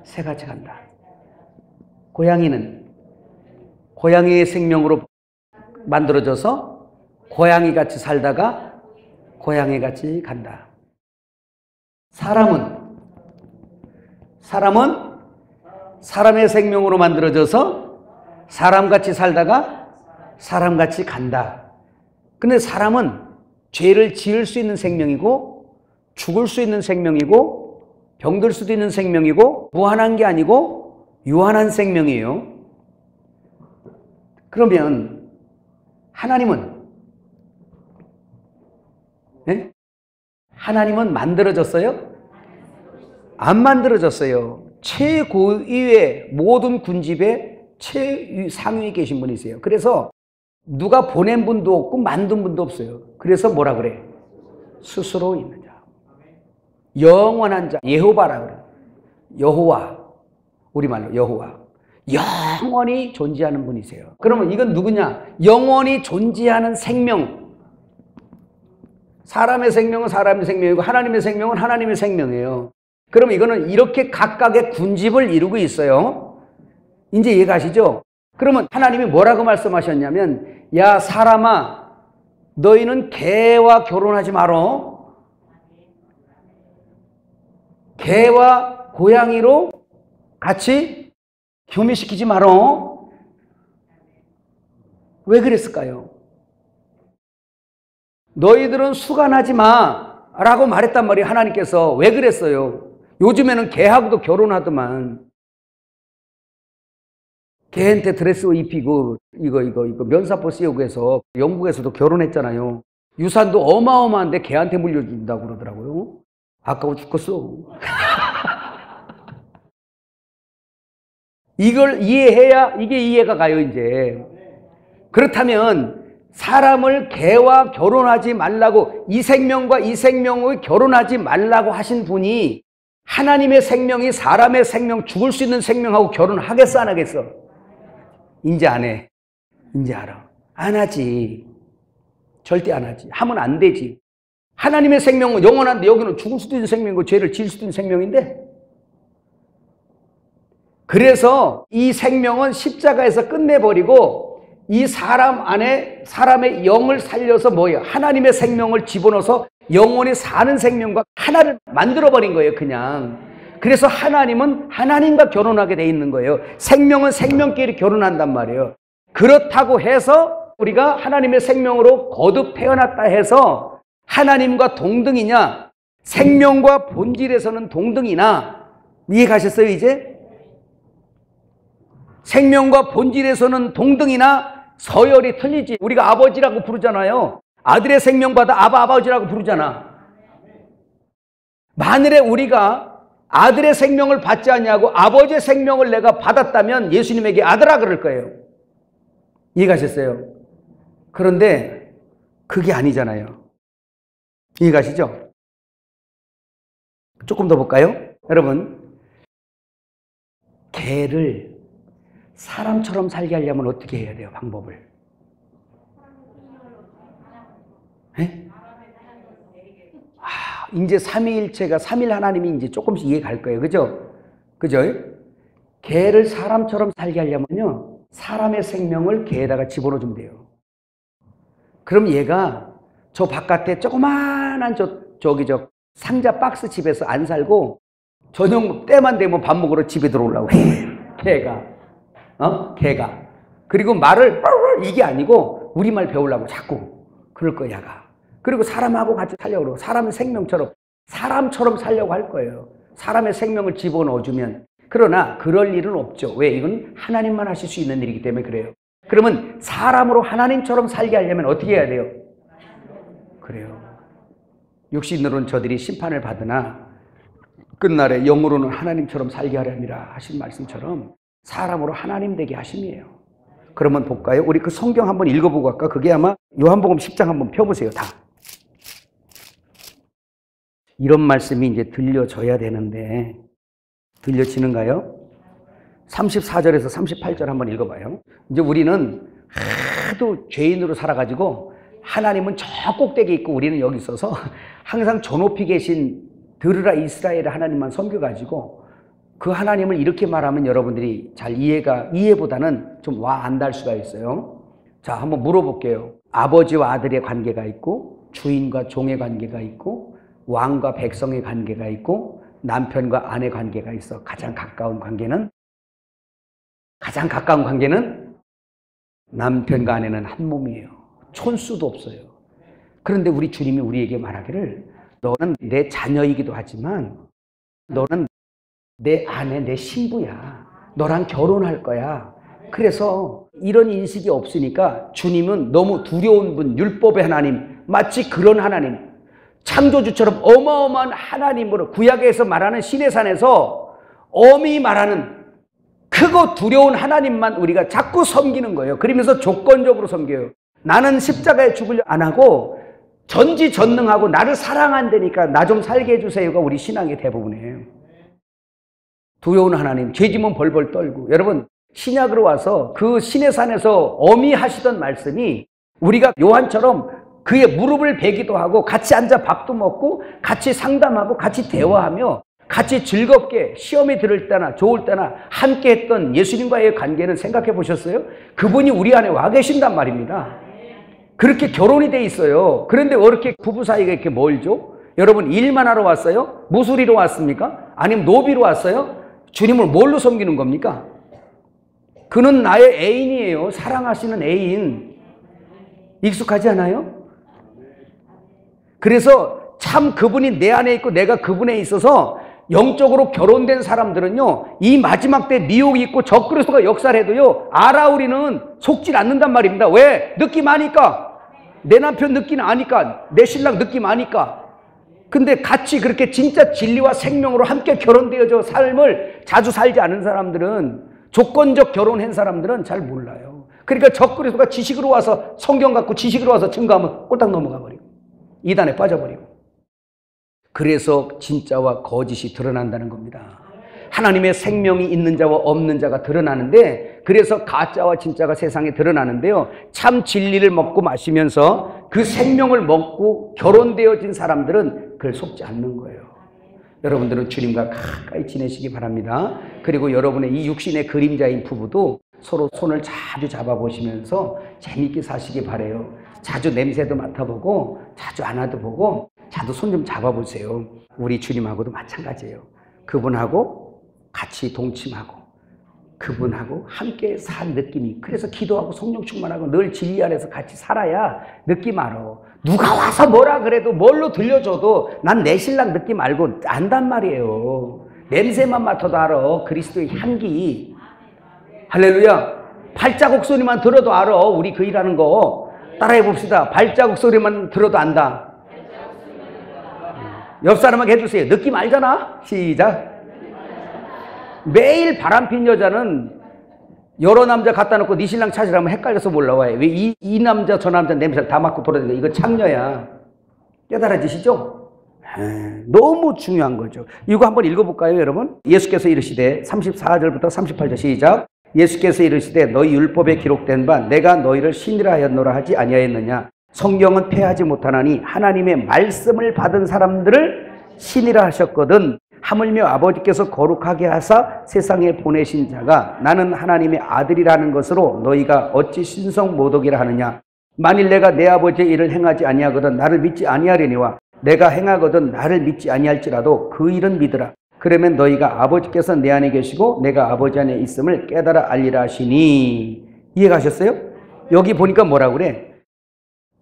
새같이 간다. 고양이는 고양이의 생명으로 만들어져서 고양이같이 살다가 고양이같이 간다. 사람은 사람의 생명으로 만들어져서 사람같이 살다가 사람같이 간다. 근데 사람은 죄를 지을 수 있는 생명이고 죽을 수 있는 생명이고 병들 수도 있는 생명이고 무한한 게 아니고 유한한 생명이에요. 그러면 하나님은 네? 하나님은 만들어졌어요? 안 만들어졌어요. 최고위의 모든 군집의 최상위에 계신 분이세요. 그래서 누가 보낸 분도 없고 만든 분도 없어요. 그래서 뭐라 그래? 스스로 있는 자. 영원한 자. 예호바라 그래. 여호와. 우리말로 여호와. 영원히 존재하는 분이세요. 그러면 이건 누구냐? 영원히 존재하는 생명. 사람의 생명은 사람의 생명이고 하나님의 생명은 하나님의 생명이에요. 그러면 이거는 이렇게 각각의 군집을 이루고 있어요. 이제 이해가시죠? 그러면 하나님이 뭐라고 말씀하셨냐면 야 사람아 너희는 개와 결혼하지 마라. 개와 고양이로 같이 교미시키지 마라. 왜 그랬을까요? 너희들은 수간하지 마라고 말했단 말이에요. 하나님께서. 왜 그랬어요? 요즘에는 개하고도 결혼하더만. 걔한테 드레스 입히고 이거 면사포 씌우고 해서 영국에서도 결혼했잖아요. 유산도 어마어마한데 걔한테 물려준다고 그러더라고요. 아까워 죽겠어. 이걸 이해해야 이게 이해가 가요, 이제. 그렇다면 사람을 개와 결혼하지 말라고, 이 생명과 이 생명을 결혼하지 말라고 하신 분이 하나님의 생명이 사람의 생명, 죽을 수 있는 생명하고 결혼하겠어, 안 하겠어? 이제 안 해. 이제 알아. 안 하지. 절대 안 하지. 하면 안 되지. 하나님의 생명은 영원한데 여기는 죽을 수도 있는 생명이고 죄를 지을 수도 있는 생명인데, 그래서 이 생명은 십자가에서 끝내버리고 이 사람 안에 사람의 영을 살려서 뭐예요? 하나님의 생명을 집어넣어서 영원히 사는 생명과 하나를 만들어버린 거예요, 그냥. 그래서 하나님은 하나님과 결혼하게 돼 있는 거예요. 생명은 생명끼리 결혼한단 말이에요. 그렇다고 해서 우리가 하나님의 생명으로 거듭 태어났다 해서 하나님과 동등이냐, 생명과 본질에서는 동등이나, 이해 가셨어요, 이제? 생명과 본질에서는 동등이나 서열이 틀리지. 우리가 아버지라고 부르잖아요. 아들의 생명 받아 아버지라고 부르잖아. 만일에 우리가 아들의 생명을 받지 않냐고 아버지의 생명을 내가 받았다면 예수님에게 아들아 그럴 거예요. 이해가셨어요? 그런데 그게 아니잖아요. 이해가시죠? 조금 더 볼까요? 여러분, 개를 사람처럼 살게 하려면 어떻게 해야 돼요? 방법을. 네? 이제 삼위일체가 삼일 하나님이 이제 조금씩 이해 갈 거예요. 그죠? 그죠? 개를 사람처럼 살게 하려면요, 사람의 생명을 개에다가 집어넣어 주면 돼요. 그럼 얘가 저 바깥에 조그마한 저기 상자 박스 집에서 안 살고 저녁 때만 되면 밥 먹으러 집에 들어오려고 해. 개가. 그리고 말을 이게 아니고 우리말 배우려고 자꾸 그럴 거야, 얘가. 그리고 사람하고 같이 살려고 그러고, 사람의 생명처럼 사람처럼 살려고 할 거예요. 사람의 생명을 집어넣어주면. 그러나 그럴 일은 없죠. 왜? 이건 하나님만 하실 수 있는 일이기 때문에 그래요. 그러면 사람으로 하나님처럼 살게 하려면 어떻게 해야 돼요? 그래요. 육신으로는 저들이 심판을 받으나 끝날에 영으로는 하나님처럼 살게 하렵니다 하신 말씀처럼 사람으로 하나님 되게 하심이에요. 그러면 볼까요? 우리 그 성경 한번 읽어보고 갈까? 그게 아마 요한복음 10장 한번 펴보세요. 다. 이런 말씀이 이제 들려져야 되는데 들려지는가요? 34절에서 38절 한번 읽어봐요. 이제 우리는 하도 죄인으로 살아가지고 하나님은 저 꼭대기에 있고 우리는 여기 있어서 항상 저 높이 계신 들으라 이스라엘의 하나님만 섬겨가지고 그 하나님을 이렇게 말하면 여러분들이 잘 이해보다는 좀 와 안 닿을 수가 있어요. 자, 한번 물어볼게요. 아버지와 아들의 관계가 있고 주인과 종의 관계가 있고 왕과 백성의 관계가 있고 남편과 아내 관계가 있어. 가장 가까운 관계는 남편과 아내는 한 몸이에요. 촌수도 없어요. 그런데 우리 주님이 우리에게 말하기를 너는 내 자녀이기도 하지만 너는 내 아내, 내 신부야. 너랑 결혼할 거야. 그래서 이런 인식이 없으니까 주님은 너무 두려운 분, 율법의 하나님, 마치 그런 하나님, 창조주처럼 어마어마한 하나님으로 구약에서 말하는 신의 산에서 엄히 말하는 크고 두려운 하나님만 우리가 자꾸 섬기는 거예요. 그러면서 조건적으로 섬겨요. 나는 십자가에 죽으려 안 하고 전지전능하고 나를 사랑한다니까 나 좀 살게 해주세요가 우리 신앙의 대부분이에요. 두려운 하나님, 죄지면 벌벌 떨고. 여러분, 신약으로 와서 그 신의 산에서 엄히 하시던 말씀이 우리가 요한처럼 그의 무릎을 베기도 하고 같이 앉아 밥도 먹고 같이 상담하고 같이 대화하며 같이 즐겁게 시험이 들을 때나 좋을 때나 함께 했던 예수님과의 관계는 생각해 보셨어요? 그분이 우리 안에 와 계신단 말입니다. 그렇게 결혼이 돼 있어요. 그런데 왜 이렇게 부부 사이가 이렇게 멀죠? 여러분, 일만 하러 왔어요? 무술이로 왔습니까? 아니면 노비로 왔어요? 주님을 뭘로 섬기는 겁니까? 그는 나의 애인이에요. 사랑하시는 애인. 익숙하지 않아요? 그래서 참 그분이 내 안에 있고 내가 그분에 있어서 영적으로 결혼된 사람들은요, 이 마지막 때 미혹이 있고 적그리스도가 역사를 해도요, 알아우리는 속질 않는단 말입니다. 왜? 느낌 아니까. 내 남편 느낌 아니까. 내 신랑 느낌 아니까. 근데 같이 그렇게 진짜 진리와 생명으로 함께 결혼되어져 삶을 자주 살지 않은 사람들은, 조건적 결혼한 사람들은 잘 몰라요. 그러니까 적그리스도가 지식으로 와서, 성경 갖고 지식으로 와서 증거하면 꼴딱 넘어가 버리고 이단에 빠져버리고. 그래서 진짜와 거짓이 드러난다는 겁니다. 하나님의 생명이 있는 자와 없는 자가 드러나는데, 그래서 가짜와 진짜가 세상에 드러나는데요, 참 진리를 먹고 마시면서 그 생명을 먹고 결혼되어진 사람들은 그걸 속지 않는 거예요. 여러분들은 주님과 가까이 지내시기 바랍니다. 그리고 여러분의 이 육신의 그림자인 부부도 서로 손을 자주 잡아보시면서 재밌게 사시기 바라요. 자주 냄새도 맡아보고 자주 안아도 보고 자주 손 좀 잡아보세요. 우리 주님하고도 마찬가지예요. 그분하고 같이 동침하고 그분하고 함께 산 느낌이, 그래서 기도하고 성령 충만하고 늘 진리 안에서 같이 살아야 느낌 알아. 누가 와서 뭐라 그래도 뭘로 들려줘도 난 내 신랑 느낌 알고 안단 말이에요. 냄새만 맡아도 알아. 그리스도의 향기. 할렐루야. 발자국 소리만 들어도 알아. 우리 그 일하는 거 따라해 봅시다. 발자국 소리만 들어도 안다. 옆 사람에게 해주세요. 느낌 알잖아. 시작. 매일 바람핀 여자는 여러 남자 갖다 놓고 네 신랑 찾으라면 헷갈려서 몰라와요. 왜 이 남자 저 남자 냄새를 다 맡고 돌아다니는 거야. 이거 창녀야. 깨달아지시죠? 너무 중요한 거죠. 이거 한번 읽어볼까요, 여러분? 예수께서 이르시되 34절부터 38절 시작. 예수께서 이르시되 너희 율법에 기록된 바 내가 너희를 신이라 하였노라 하지 아니하였느냐. 성경은 패하지 못하나니 하나님의 말씀을 받은 사람들을 신이라 하셨거든. 하물며 아버지께서 거룩하게 하사 세상에 보내신 자가 나는 하나님의 아들이라는 것으로 너희가 어찌 신성 모독이라 하느냐. 만일 내가 내 아버지의 일을 행하지 아니하거든 나를 믿지 아니하려니와 내가 행하거든 나를 믿지 아니할지라도 그 일은 믿으라. 그러면 너희가 아버지께서 내 안에 계시고 내가 아버지 안에 있음을 깨달아 알리라 하시니. 이해가셨어요? 여기 보니까 뭐라고 그래?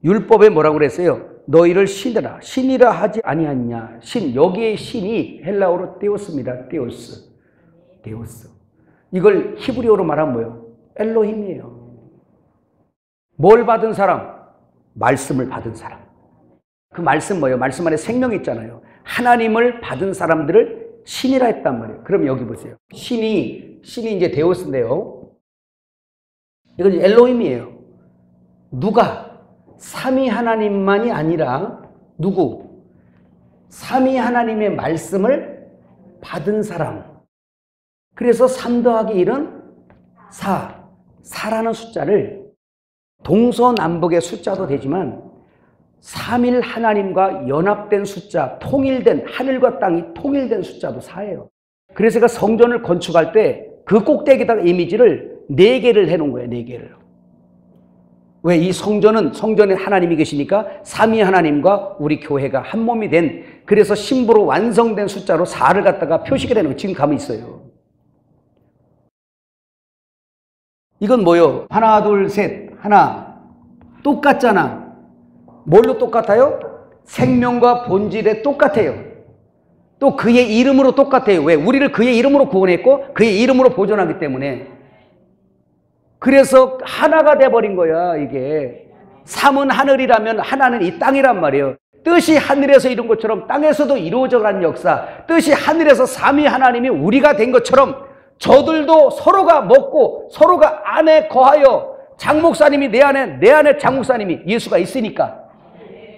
율법에 뭐라고 그랬어요? 너희를 신이라. 신이라 하지 아니하냐. 신, 여기에 신이 헬라어로 떼었습니다. 떼오스. 떼오스. 이걸 히브리어로 말하면 뭐예요? 엘로힘이에요. 뭘 받은 사람? 말씀을 받은 사람. 그 말씀 뭐예요? 말씀 안에 생명이 있잖아요. 하나님을 받은 사람들을 신이라 했단 말이에요. 그럼 여기 보세요. 신이 이제 데오스인데요. 이건 엘로힘이에요. 누가? 삼위 하나님만이 아니라 누구? 삼위 하나님의 말씀을 받은 사람. 그래서 3 더하기 1은 4. 4라는 숫자를 동서남북의 숫자도 되지만 삼일 하나님과 연합된 숫자, 통일된, 하늘과 땅이 통일된 숫자도 4예요. 그래서 제가 성전을 건축할 때 그 꼭대기에다가 이미지를 4개를 해놓은 거예요. 4개를. 왜? 이 성전에 하나님이 계시니까 삼위 하나님과 우리 교회가 한 몸이 된, 그래서 신부로 완성된 숫자로 4를 갖다가 표시가 되는 거 지금 가만히 있어요. 이건 뭐요? 하나, 둘, 셋. 하나. 똑같잖아. 뭘로 똑같아요? 생명과 본질에 똑같아요. 또 그의 이름으로 똑같아요. 왜? 우리를 그의 이름으로 구원했고 그의 이름으로 보존하기 때문에. 그래서 하나가 돼버린 거야. 이게 삼은 하늘이라면 하나는 이 땅이란 말이에요. 뜻이 하늘에서 이룬 것처럼 땅에서도 이루어져가는 역사, 뜻이 하늘에서 삼위 하나님이 우리가 된 것처럼 저들도 서로가 먹고 서로가 안에 거하여, 장 목사님이 내 안에 장 목사님이 예수가 있으니까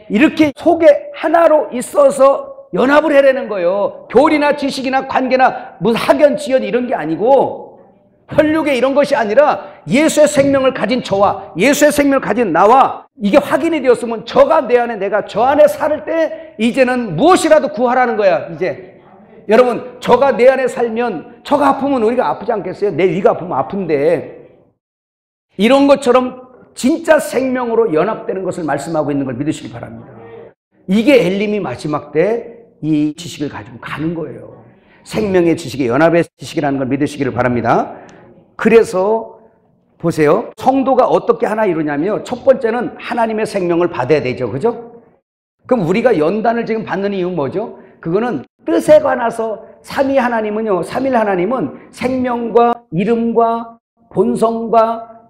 이렇게 속에 하나로 있어서 연합을 해내는 거예요. 교리나 지식이나 관계나 무슨 학연, 지연 이런 게 아니고, 혈육에 이런 것이 아니라 예수의 생명을 가진 저와 예수의 생명을 가진 나와 이게 확인이 되었으면 저가 내 안에, 내가 저 안에 살 때 이제는 무엇이라도 구하라는 거야. 이제 여러분, 저가 내 안에 살면, 저가 아프면 우리가 아프지 않겠어요? 내 위가 아프면 아픈데, 이런 것처럼 진짜 생명으로 연합되는 것을 말씀하고 있는 걸 믿으시기 바랍니다. 이게 엘림이 마지막 때 이 지식을 가지고 가는 거예요. 생명의 지식이 연합의 지식이라는 걸 믿으시기를 바랍니다. 그래서 보세요. 성도가 어떻게 하나 이루냐면요, 첫 번째는 하나님의 생명을 받아야 되죠. 그죠? 그럼 우리가 연단을 지금 받는 이유는 뭐죠? 그거는 뜻에 관해서 삼위 하나님은요, 삼일 하나님은 생명과 이름과 본성과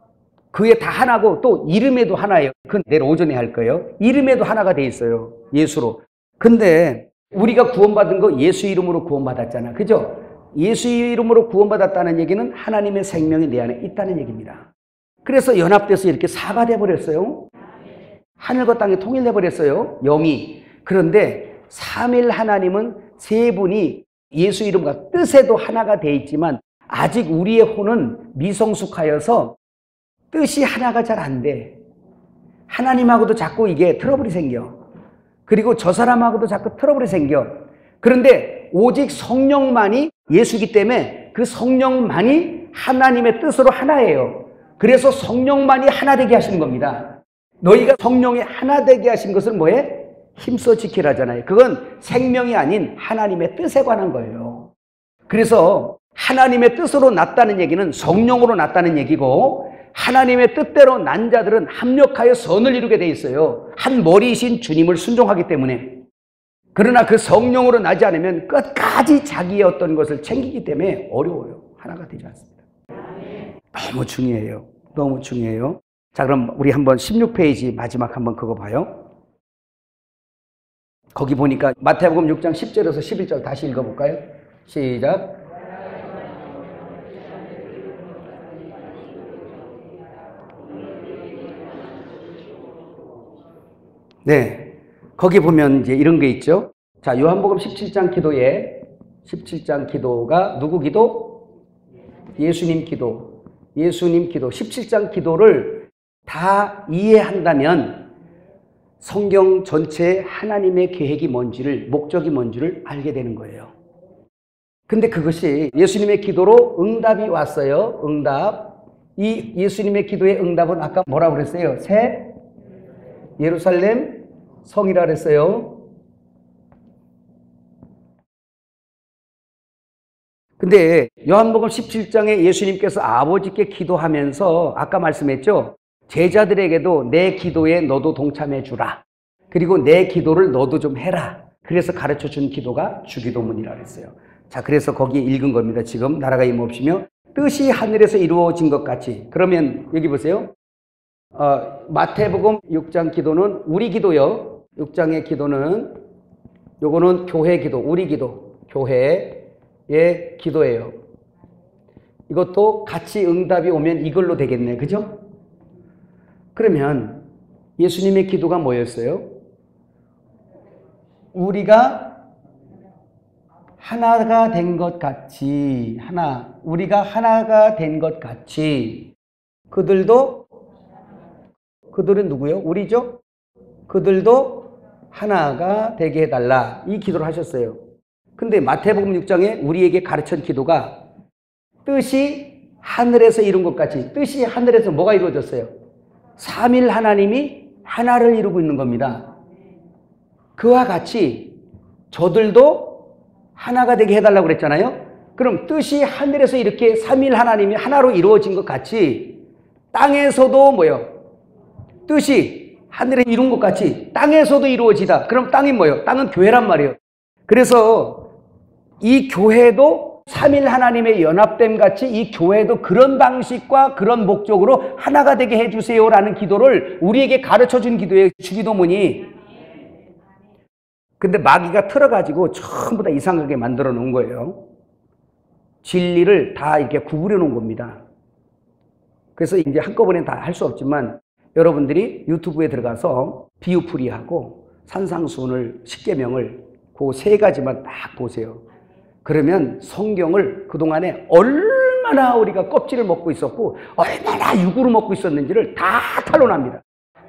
그게 다 하나고 또 이름에도 하나예요. 그건 내일 오전에 할 거예요. 이름에도 하나가 돼 있어요. 예수로. 근데 우리가 구원받은 거 예수 이름으로 구원받았잖아. 그죠? 예수 이름으로 구원받았다는 얘기는 하나님의 생명이 내 안에 있다는 얘기입니다. 그래서 연합돼서 이렇게 사가 돼버렸어요. 하늘과 땅이 통일돼 버렸어요. 영이. 그런데 삼일 하나님은 세 분이 예수 이름과 뜻에도 하나가 돼 있지만 아직 우리의 혼은 미성숙하여서 뜻이 하나가 잘 안 돼. 하나님하고도 자꾸 이게 트러블이 생겨. 그리고 저 사람하고도 자꾸 트러블이 생겨. 그런데 오직 성령만이 예수기 때문에 그 성령만이 하나님의 뜻으로 하나예요. 그래서 성령만이 하나 되게 하시는 겁니다. 너희가 성령이 하나 되게 하신 것은 뭐해? 힘써 지키라잖아요. 그건 생명이 아닌 하나님의 뜻에 관한 거예요. 그래서 하나님의 뜻으로 났다는 얘기는 성령으로 났다는 얘기고, 하나님의 뜻대로 난 자들은 합력하여 선을 이루게 돼 있어요. 한 머리이신 주님을 순종하기 때문에. 그러나 그 성령으로 나지 않으면 끝까지 자기의 어떤 것을 챙기기 때문에 어려워요. 하나가 되지 않습니다. 너무 중요해요. 너무 중요해요. 자, 그럼 우리 한번 16페이지 마지막 한번 그거 봐요. 거기 보니까 마태복음 6장 10절에서 11절 다시 읽어볼까요? 시작. 네, 거기 보면 이제 이런 게 있죠. 자, 요한복음 17장 기도에 17장 기도가 누구 기도? 예수님 기도. 예수님 기도. 17장 기도를 다 이해한다면 성경 전체에 하나님의 계획이 뭔지를, 목적이 뭔지를 알게 되는 거예요. 근데 그것이 예수님의 기도로 응답이 왔어요. 응답. 이 예수님의 기도의 응답은 아까 뭐라고 그랬어요? 새 예루살렘 성이라 그랬어요. 근데 요한복음 17장에 예수님께서 아버지께 기도하면서 아까 말씀했죠. 제자들에게도 내 기도에 너도 동참해 주라. 그리고 내 기도를 너도 좀 해라. 그래서 가르쳐 준 기도가 주기도문이라 그랬어요. 자, 그래서 거기 읽은 겁니다. 지금 나라가 임없으며 뜻이 하늘에서 이루어진 것 같이. 그러면 여기 보세요. 마태복음 6장 기도는 우리 기도요. 6장의 기도는 요거는 교회 기도, 우리 기도, 교회의 기도예요. 이것도 같이 응답이 오면 이걸로 되겠네. 그죠? 그러면 예수님의 기도가 뭐였어요? 우리가 하나가 된 것 같이, 우리가 하나가 된 것 같이, 그들은 누구요? 우리죠? 그들도 하나가 되게 해달라. 이 기도를 하셨어요. 근데 마태복음 6장에 우리에게 가르친 기도가 뜻이 하늘에서 이룬 것 같이, 뜻이 하늘에서 뭐가 이루어졌어요? 삼일 하나님이 하나를 이루고 있는 겁니다. 그와 같이 저들도 하나가 되게 해달라고 그랬잖아요. 그럼 뜻이 하늘에서 이렇게 삼일 하나님이 하나로 이루어진 것 같이 땅에서도 뭐예요? 뜻이 하늘에 이룬 것 같이 땅에서도 이루어지다. 그럼 땅이 뭐예요? 땅은 교회란 말이에요. 그래서 이 교회도 삼일 하나님의 연합됨 같이 이 교회도 그런 방식과 그런 목적으로 하나가 되게 해주세요라는 기도를 우리에게 가르쳐준 기도예요. 주기도문이. 근데 마귀가 틀어가지고 전부 다 이상하게 만들어 놓은 거예요. 진리를 다 이렇게 구부려 놓은 겁니다. 그래서 이제 한꺼번에 다 할 수 없지만 여러분들이 유튜브에 들어가서 비유풀이하고 산상수훈을 10계명을 그 세 가지만 딱 보세요. 그러면 성경을 그동안에 얼마나 우리가 껍질을 먹고 있었고 얼마나 육으로 먹고 있었는지를 다 탄론합니다.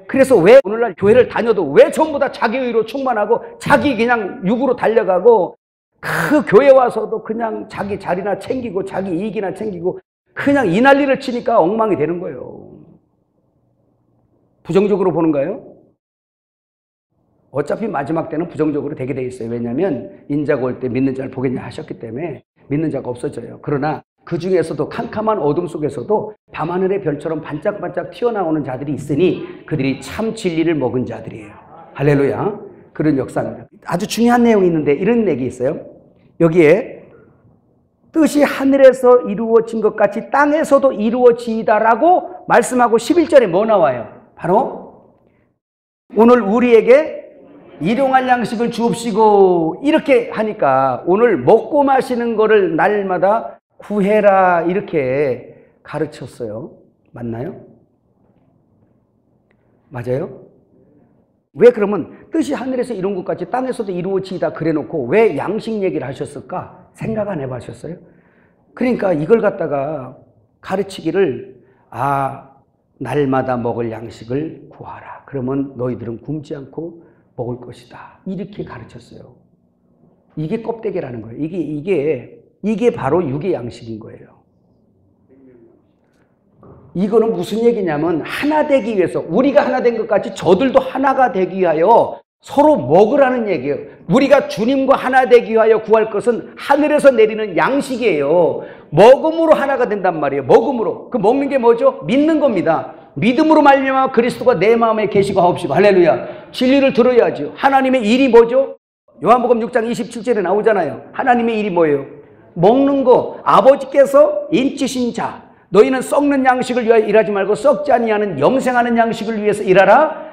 그래서 왜 오늘날 교회를 다녀도 왜 전부 다 자기의로 충만하고 자기 그냥 육으로 달려가고 그 교회 와서도 그냥 자기 자리나 챙기고 자기 이익이나 챙기고 그냥 이 난리를 치니까 엉망이 되는 거예요. 부정적으로 보는가요? 어차피 마지막 때는 부정적으로 되게 돼 있어요. 왜냐하면 인자가 올 때 믿는 자를 보겠냐 하셨기 때문에 믿는 자가 없어져요. 그러나 그 중에서도 캄캄한 어둠 속에서도 밤하늘의 별처럼 반짝반짝 튀어나오는 자들이 있으니 그들이 참 진리를 먹은 자들이에요. 할렐루야. 그런 역사입니다. 아주 중요한 내용이 있는데 이런 얘기 있어요. 여기에 뜻이 하늘에서 이루어진 것 같이 땅에서도 이루어지이다라고 말씀하고 11절에 뭐 나와요? 바로 오늘 우리에게 일용할 양식을 주옵시고 이렇게 하니까 오늘 먹고 마시는 거를 날마다 구해라 이렇게 가르쳤어요. 맞나요? 맞아요? 왜 그러면 뜻이 하늘에서 이룬 것 같이 땅에서도 이루어지이다 그래놓고 왜 양식 얘기를 하셨을까? 생각 안 해보셨어요? 그러니까 이걸 갖다가 가르치기를 날마다 먹을 양식을 구하라. 그러면 너희들은 굶지 않고 먹을 것이다. 이렇게 가르쳤어요. 이게 껍데기라는 거예요. 이게 바로 육의 양식인 거예요. 이거는 무슨 얘기냐면 하나 되기 위해서 우리가 하나 된 것 같이 저들도 하나가 되기 위하여 서로 먹으라는 얘기예요. 우리가 주님과 하나 되기 위하여 구할 것은 하늘에서 내리는 양식이에요. 먹음으로 하나가 된단 말이에요. 먹음으로. 그 먹는 게 뭐죠? 믿는 겁니다. 믿음으로 말미암아 그리스도가 내 마음에 계시고 하옵시고 할렐루야. 진리를 들어야죠. 하나님의 일이 뭐죠? 요한복음 6장 27절에 나오잖아요. 하나님의 일이 뭐예요? 먹는 거. 아버지께서 인치신 자 너희는 썩는 양식을 위하여 일하지 말고 썩지 아니하는 영생하는 양식을 위해서 일하라.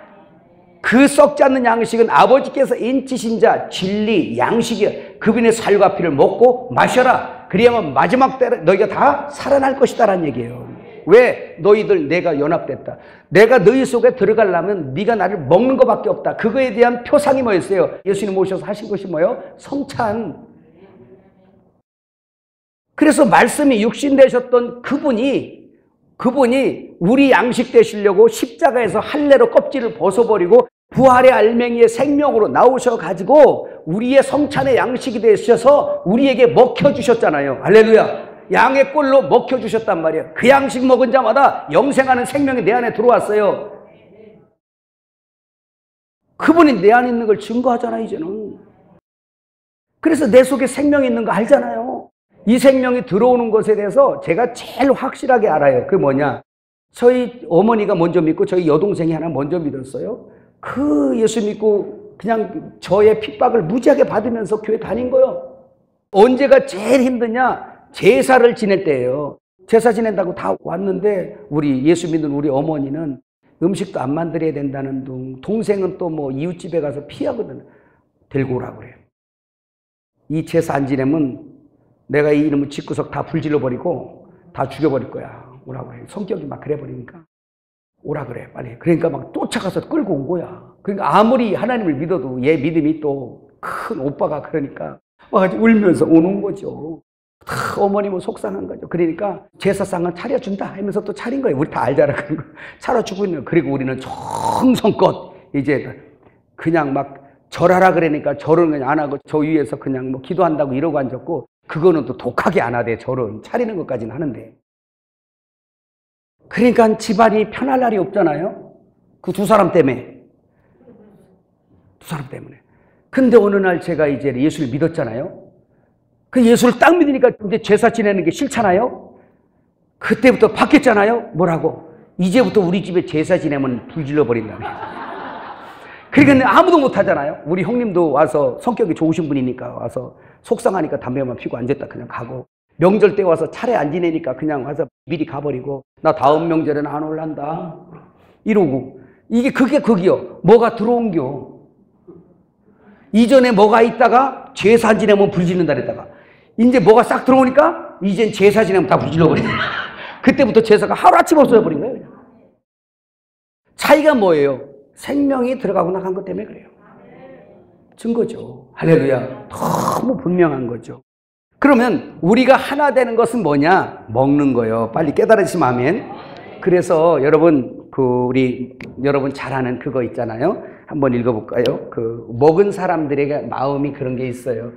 그 썩지 않는 양식은 아버지께서 인치신 자 진리 양식이야. 그분의 살과 피를 먹고 마셔라. 그리하면 마지막 때 너희가 다 살아날 것이다 라는 얘기예요. 왜? 너희들 내가 연합됐다. 내가 너희 속에 들어가려면 네가 나를 먹는 것밖에 없다. 그거에 대한 표상이 뭐였어요? 예수님 오셔서 하신 것이 뭐예요? 성찬. 그래서 말씀이 육신 되셨던 그분이 우리 양식 되시려고 십자가에서 할례로 껍질을 벗어버리고 부활의 알맹이의 생명으로 나오셔가지고 우리의 성찬의 양식이 되셔서 우리에게 먹혀주셨잖아요. 할렐루야. 양의 꼴로 먹혀주셨단 말이에요. 그 양식 먹은 자마다 영생하는 생명이 내 안에 들어왔어요. 그분이 내 안에 있는 걸 증거하잖아요, 이제는. 그래서 내 속에 생명이 있는 거 알잖아요. 이 생명이 들어오는 것에 대해서 제가 제일 확실하게 알아요. 그게 뭐냐? 저희 어머니가 먼저 믿고 저희 여동생이 하나 먼저 믿었어요. 그 예수 믿고 그냥 저의 핍박을 무지하게 받으면서 교회 다닌 거예요. 언제가 제일 힘드냐? 제사를 지낼 때예요. 제사 지낸다고 다 왔는데 우리 예수 믿는 우리 어머니는 음식도 안 만들어야 된다는 둥, 동생은 또 뭐 이웃집에 가서 피하거든. 들고 오라고 그래요. 이 제사 안 지내면 내가 이 이름을 집구석 다 불질러 버리고 다 죽여버릴 거야. 오라고 그래. 성격이 막 그래 버리니까 오라 그래 빨리. 그러니까 막 쫓아가서 끌고 온 거야. 그러니까 아무리 하나님을 믿어도 얘 믿음이 또 큰 오빠가 그러니까 막 울면서 오는 거죠. 어머님은 속상한 거죠. 그러니까 제사상은 차려준다 하면서 또 차린 거예요. 우리 다 알잖아. 그런 거. 차려주고 있는 거예요. 그리고 우리는 정성껏 이제 그냥 막 절하라 그러니까 절은 그냥 안 하고 저 위에서 그냥 뭐 기도한다고 이러고 앉았고 그거는 또 독하게 안 하대. 절은 차리는 것까지는 하는데. 그러니까 집안이 편할 날이 없잖아요. 그 두 사람 때문에. 두 사람 때문에. 근데 어느 날 제가 이제 예수를 믿었잖아요. 그 예수를 딱 믿으니까 이제 제사 지내는 게 싫잖아요. 그때부터 바뀌었잖아요. 뭐라고? 이제부터 우리 집에 제사 지내면 불질러 버린다며. 그러니까 아무도 못 하잖아요. 우리 형님도 와서 성격이 좋으신 분이니까 와서 속상하니까 담배만 피고 앉았다 그냥 가고 명절 때 와서 차례 안 지내니까 그냥 와서 미리 가버리고 나 다음 명절에는 안 올란다 이러고 그게 극이요. 뭐가 들어온겨. 이전에 뭐가 있다가 제사 안 지내면 불지른다 그랬다가 이제 뭐가 싹 들어오니까 이젠 제사 지내면 다 불질러 버린다. 그때부터 제사가 하루아침에 없어져 버린 거예요. 그냥. 차이가 뭐예요? 생명이 들어가고 나간 것 때문에 그래요. 증거죠. 할렐루야. 너무 분명한 거죠. 그러면 우리가 하나 되는 것은 뭐냐? 먹는 거예요. 빨리 깨달으시면 아멘. 그래서 여러분 여러분 잘 아는 그거 있잖아요. 한번 읽어볼까요? 먹은 사람들에게 마음이 그런 게 있어요.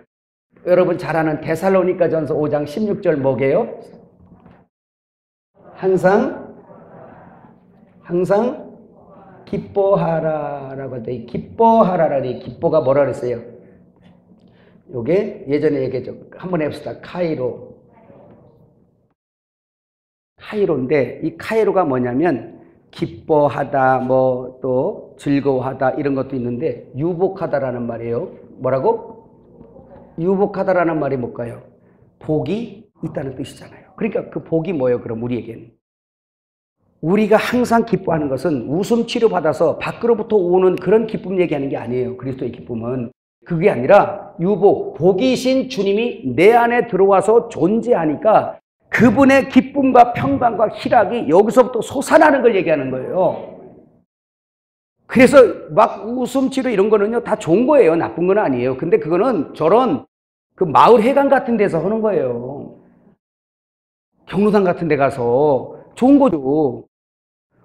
여러분 잘 아는 데살로니가전서 5장 16절 뭐게요? 항상 기뻐하라라고 할 때 기뻐하라라니 기뻐가 뭐라 그랬어요? 요게 예전에 얘기했죠. 한번 해봅시다. 카이로인데 이 카이로가 뭐냐면 기뻐하다 뭐 또 즐거워하다 이런 것도 있는데 유복하다라는 말이에요. 뭐라고? 유복하다라는 말이 뭘까요? 복이 있다는 뜻이잖아요. 그러니까 그 복이 뭐예요? 그럼 우리에게는 우리가 항상 기뻐하는 것은 웃음 치료받아서 밖으로부터 오는 그런 기쁨 얘기하는 게 아니에요. 그리스도의 기쁨은 그게 아니라 유복, 복이신 주님이 내 안에 들어와서 존재하니까 그분의 기쁨과 평강과 희락이 여기서부터 솟아나는 걸 얘기하는 거예요. 그래서 막 웃음 치료 이런 거는요 다 좋은 거예요. 나쁜 건 아니에요. 근데 그거는 저런 그 마을 회관 같은 데서 하는 거예요. 경로당 같은 데 가서 좋은 거죠.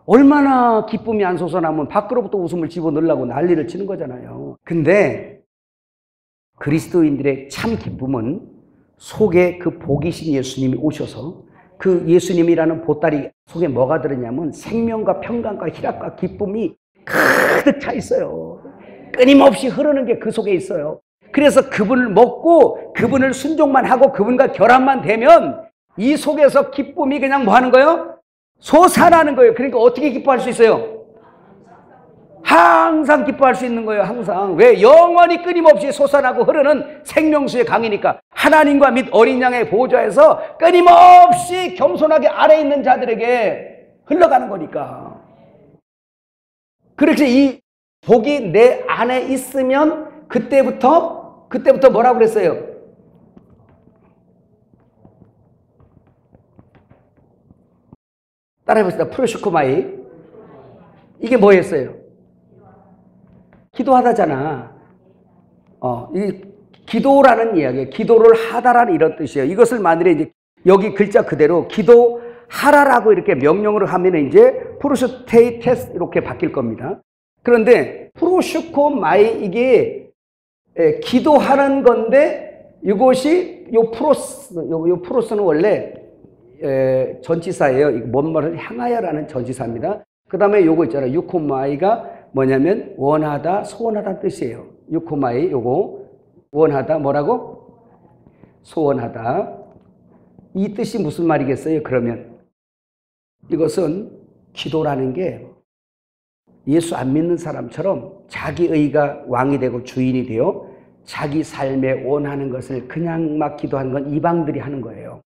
얼마나 기쁨이 안 솟아나면 밖으로부터 웃음을 집어넣으려고 난리를 치는 거잖아요. 근데 그리스도인들의 참 기쁨은 속에 그 복이신 예수님이 오셔서 그 예수님이라는 보따리 속에 뭐가 들었냐면 생명과 평강과 희락과 기쁨이 가득 차 있어요. 끊임없이 흐르는 게 그 속에 있어요. 그래서 그분을 먹고 그분을 순종만 하고 그분과 결합만 되면 이 속에서 기쁨이 그냥 뭐 하는 거예요? 솟아나는 거예요. 그러니까 어떻게 기뻐할 수 있어요? 항상 기뻐할 수 있는 거예요. 항상. 왜? 영원히 끊임없이 솟아나고 흐르는 생명수의 강이니까 하나님과 및 어린 양의 보좌에서 끊임없이 겸손하게 아래 있는 자들에게 흘러가는 거니까. 그렇게 이 복이 내 안에 있으면 그때부터 뭐라고 그랬어요? 따라해봅시다. 프로슈코마이. 이게 뭐였어요? 기도하다잖아. 이 기도라는 이야기예요. 기도를 하다라는 이런 뜻이에요. 이것을 만일에 이제 여기 글자 그대로 기도하라라고 이렇게 명령으로 하면 이제 프로슈테이테스 이렇게 바뀔 겁니다. 그런데 프로슈코마이 이게 기도하는 건데 이것이 요 프로스는 원래 전치사예요. 뭔 말을 향하여라는 전치사입니다. 그 다음에 요거 있잖아요. 유코마이가 뭐냐면 원하다, 소원하다는 뜻이에요. 유코마이 요거 원하다 뭐라고? 소원하다. 이 뜻이 무슨 말이겠어요? 그러면 이것은 기도라는 게 예수 안 믿는 사람처럼 자기 의가 왕이 되고 주인이 되어 자기 삶에 원하는 것을 그냥 막 기도하는 건 이방들이 하는 거예요.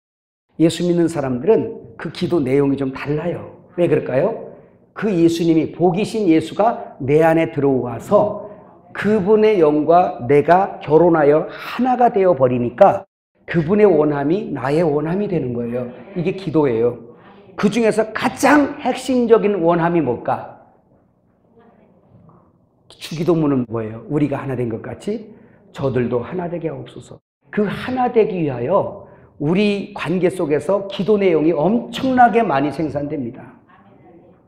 예수 믿는 사람들은 그 기도 내용이 좀 달라요. 왜 그럴까요? 그 예수님이 복이신 예수가 내 안에 들어와서 그분의 영과 내가 결혼하여 하나가 되어 버리니까 그분의 원함이 나의 원함이 되는 거예요. 이게 기도예요. 그 중에서 가장 핵심적인 원함이 뭘까? 주기도문은 뭐예요? 우리가 하나 된 것 같이 저들도 하나 되게 하옵소서. 그 하나 되기 위하여 우리 관계 속에서 기도 내용이 엄청나게 많이 생산됩니다.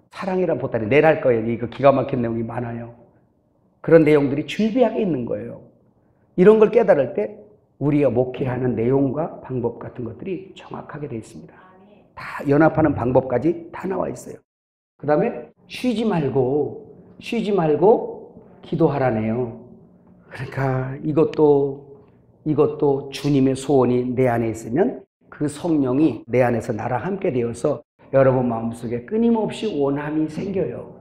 사랑이란 보따리 내랄 거예요. 이거 기가 막힌 내용이 많아요. 그런 내용들이 줄비하게 있는 거예요. 이런 걸 깨달을 때 우리가 목회하는 내용과 방법 같은 것들이 정확하게 되어 있습니다. 다 연합하는 방법까지 다 나와 있어요. 그 다음에 쉬지 말고 기도하라네요. 그러니까 이것도 주님의 소원이 내 안에 있으면 그 성령이 내 안에서 나랑 함께 되어서 여러분 마음속에 끊임없이 원함이 생겨요.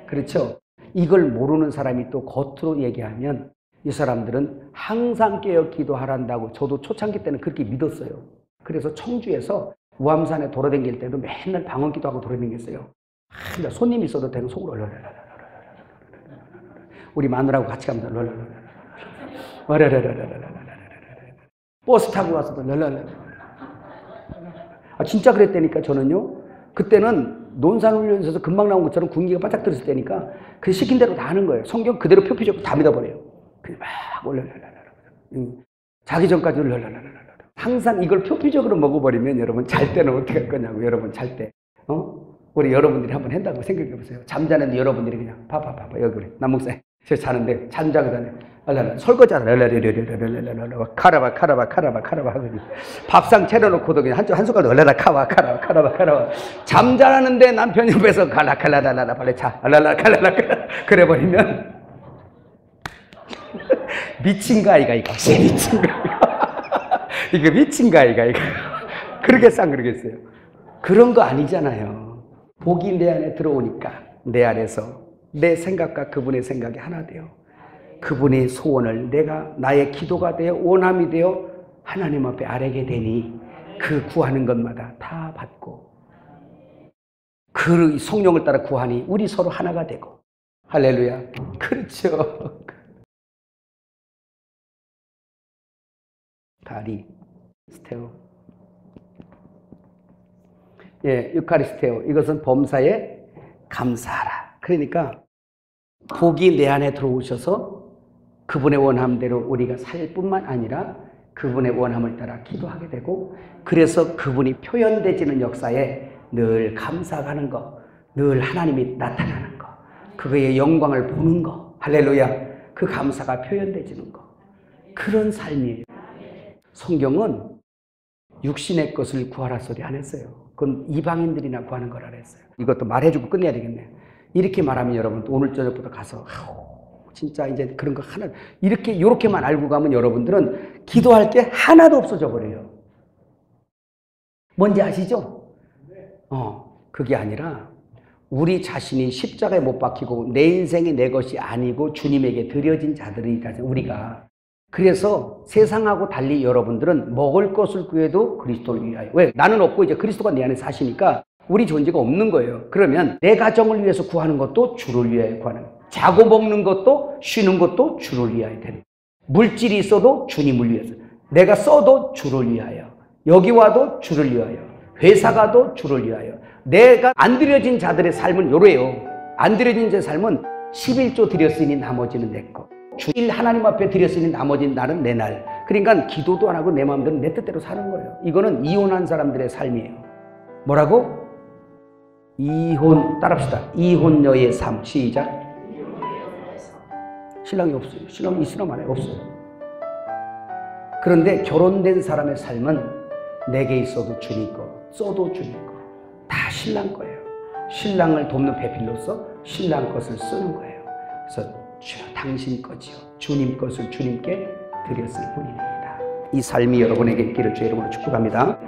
그렇죠? 이걸 모르는 사람이 또 겉으로 얘기하면 이 사람들은 항상 깨어 기도하란다고 저도 초창기 때는 그렇게 믿었어요. 그래서 청주에서 우암산에 돌아다닐 때도 맨날 방언기도하고 돌아다녔어요. 손님 있어도 되는 속으로 우리 마누라하고 같이 가면 버스 타고 와서도 진짜 그랬다니까. 저는요 그때는 논산훈련소에서 금방 나온 것처럼 군기가 바짝 들었을 때니까 그 시킨 대로 다 하는 거예요. 성경 그대로 표피적으로 다 믿어버려요. 막 자기 전까지 항상 이걸 표피적으로 먹어버리면 여러분 잘 때는 어떻게 할 거냐고. 여러분 잘 때 우리 여러분들이 한번 한다고 생각해 보세요. 잠자는데 여러분들이 그냥 봐봐 여기 그래 남목사 저 자는데 잠자기 전에 설거지하다 카라바 하거든요. 밥상 차려놓고도 그냥 한 숟갈 카라바 잠자는데 남편 옆에서 칼라칼라라라 빨리 자 칼라라 그래 버리면 미친가 이거 이거 미친가 이거 그렇게 그러겠어요. 그런 거 아니잖아요. 복이 내 안에 들어오니까 내 안에서 내 생각과 그분의 생각이 하나 돼요. 그분의 소원을 내가 나의 기도가 되어 원함이 되어 하나님 앞에 아뢰게 되니 그 구하는 것마다 다 받고 그 성령을 따라 구하니 우리 서로 하나가 되고. 할렐루야. 그렇죠. 가리 스테오. 예, 유카리스테오. 이것은 범사에 감사하라. 그러니까 복이 내 안에 들어오셔서 그분의 원함대로 우리가 살 뿐만 아니라 그분의 원함을 따라 기도하게 되고, 그래서 그분이 표현되지는 역사에 늘 감사하는 거, 늘 하나님이 나타나는 거, 그거의 영광을 보는 거, 할렐루야. 그 감사가 표현되지는 거, 그런 삶이에요. 성경은 육신의 것을 구하라 소리 안 했어요. 그건 이방인들이나 구하는 거라 그랬어요. 이것도 말해주고 끝내야 되겠네요. 이렇게 말하면 여러분 오늘 저녁부터 가서 진짜 이제 그런 거 하나 이렇게만 알고 가면 여러분들은 기도할 게 하나도 없어져 버려요. 뭔지 아시죠? 그게 아니라 우리 자신이 십자가에 못 박히고 내 인생이 내 것이 아니고 주님에게 드려진 자들이다, 우리가. 그래서 세상하고 달리 여러분들은 먹을 것을 구해도 그리스도를 위하여. 왜? 나는 없고 이제 그리스도가 내 안에 사시니까 우리 존재가 없는 거예요. 그러면 내 가정을 위해서 구하는 것도 주를 위하여 구하는 거예요. 자고 먹는 것도 쉬는 것도 주를 위하여 되는 거예요. 물질이 있어도 주님을 위해서. 내가 써도 주를 위하여. 여기 와도 주를 위하여. 회사 가도 주를 위하여. 내가 안 드려진 자들의 삶은 요래요. 안 드려진 자의 삶은 11조 드렸으니 나머지는 내 것. 주일 하나님 앞에 드렸으니 나머지 날은 내 날. 그러니까 기도도 안 하고 내 마음대로 내 뜻대로 사는 거예요. 이거는 이혼한 사람들의 삶이에요. 뭐라고? 따라합시다. 이혼녀의 삶. 시작. 신랑이 없어요. 신랑이 있으나 말아요. 없어요. 그런데 결혼된 사람의 삶은 내게 있어도 주님 거, 써도 주님 거, 다 신랑 거예요. 신랑을 돕는 배필로서 신랑 것을 쓰는 거예요. 그래서 당신 것이요 주님 것을 주님께 드렸을 뿐입니다. 이 삶이 여러분에게 있기를 주의 이름으로 축복합니다.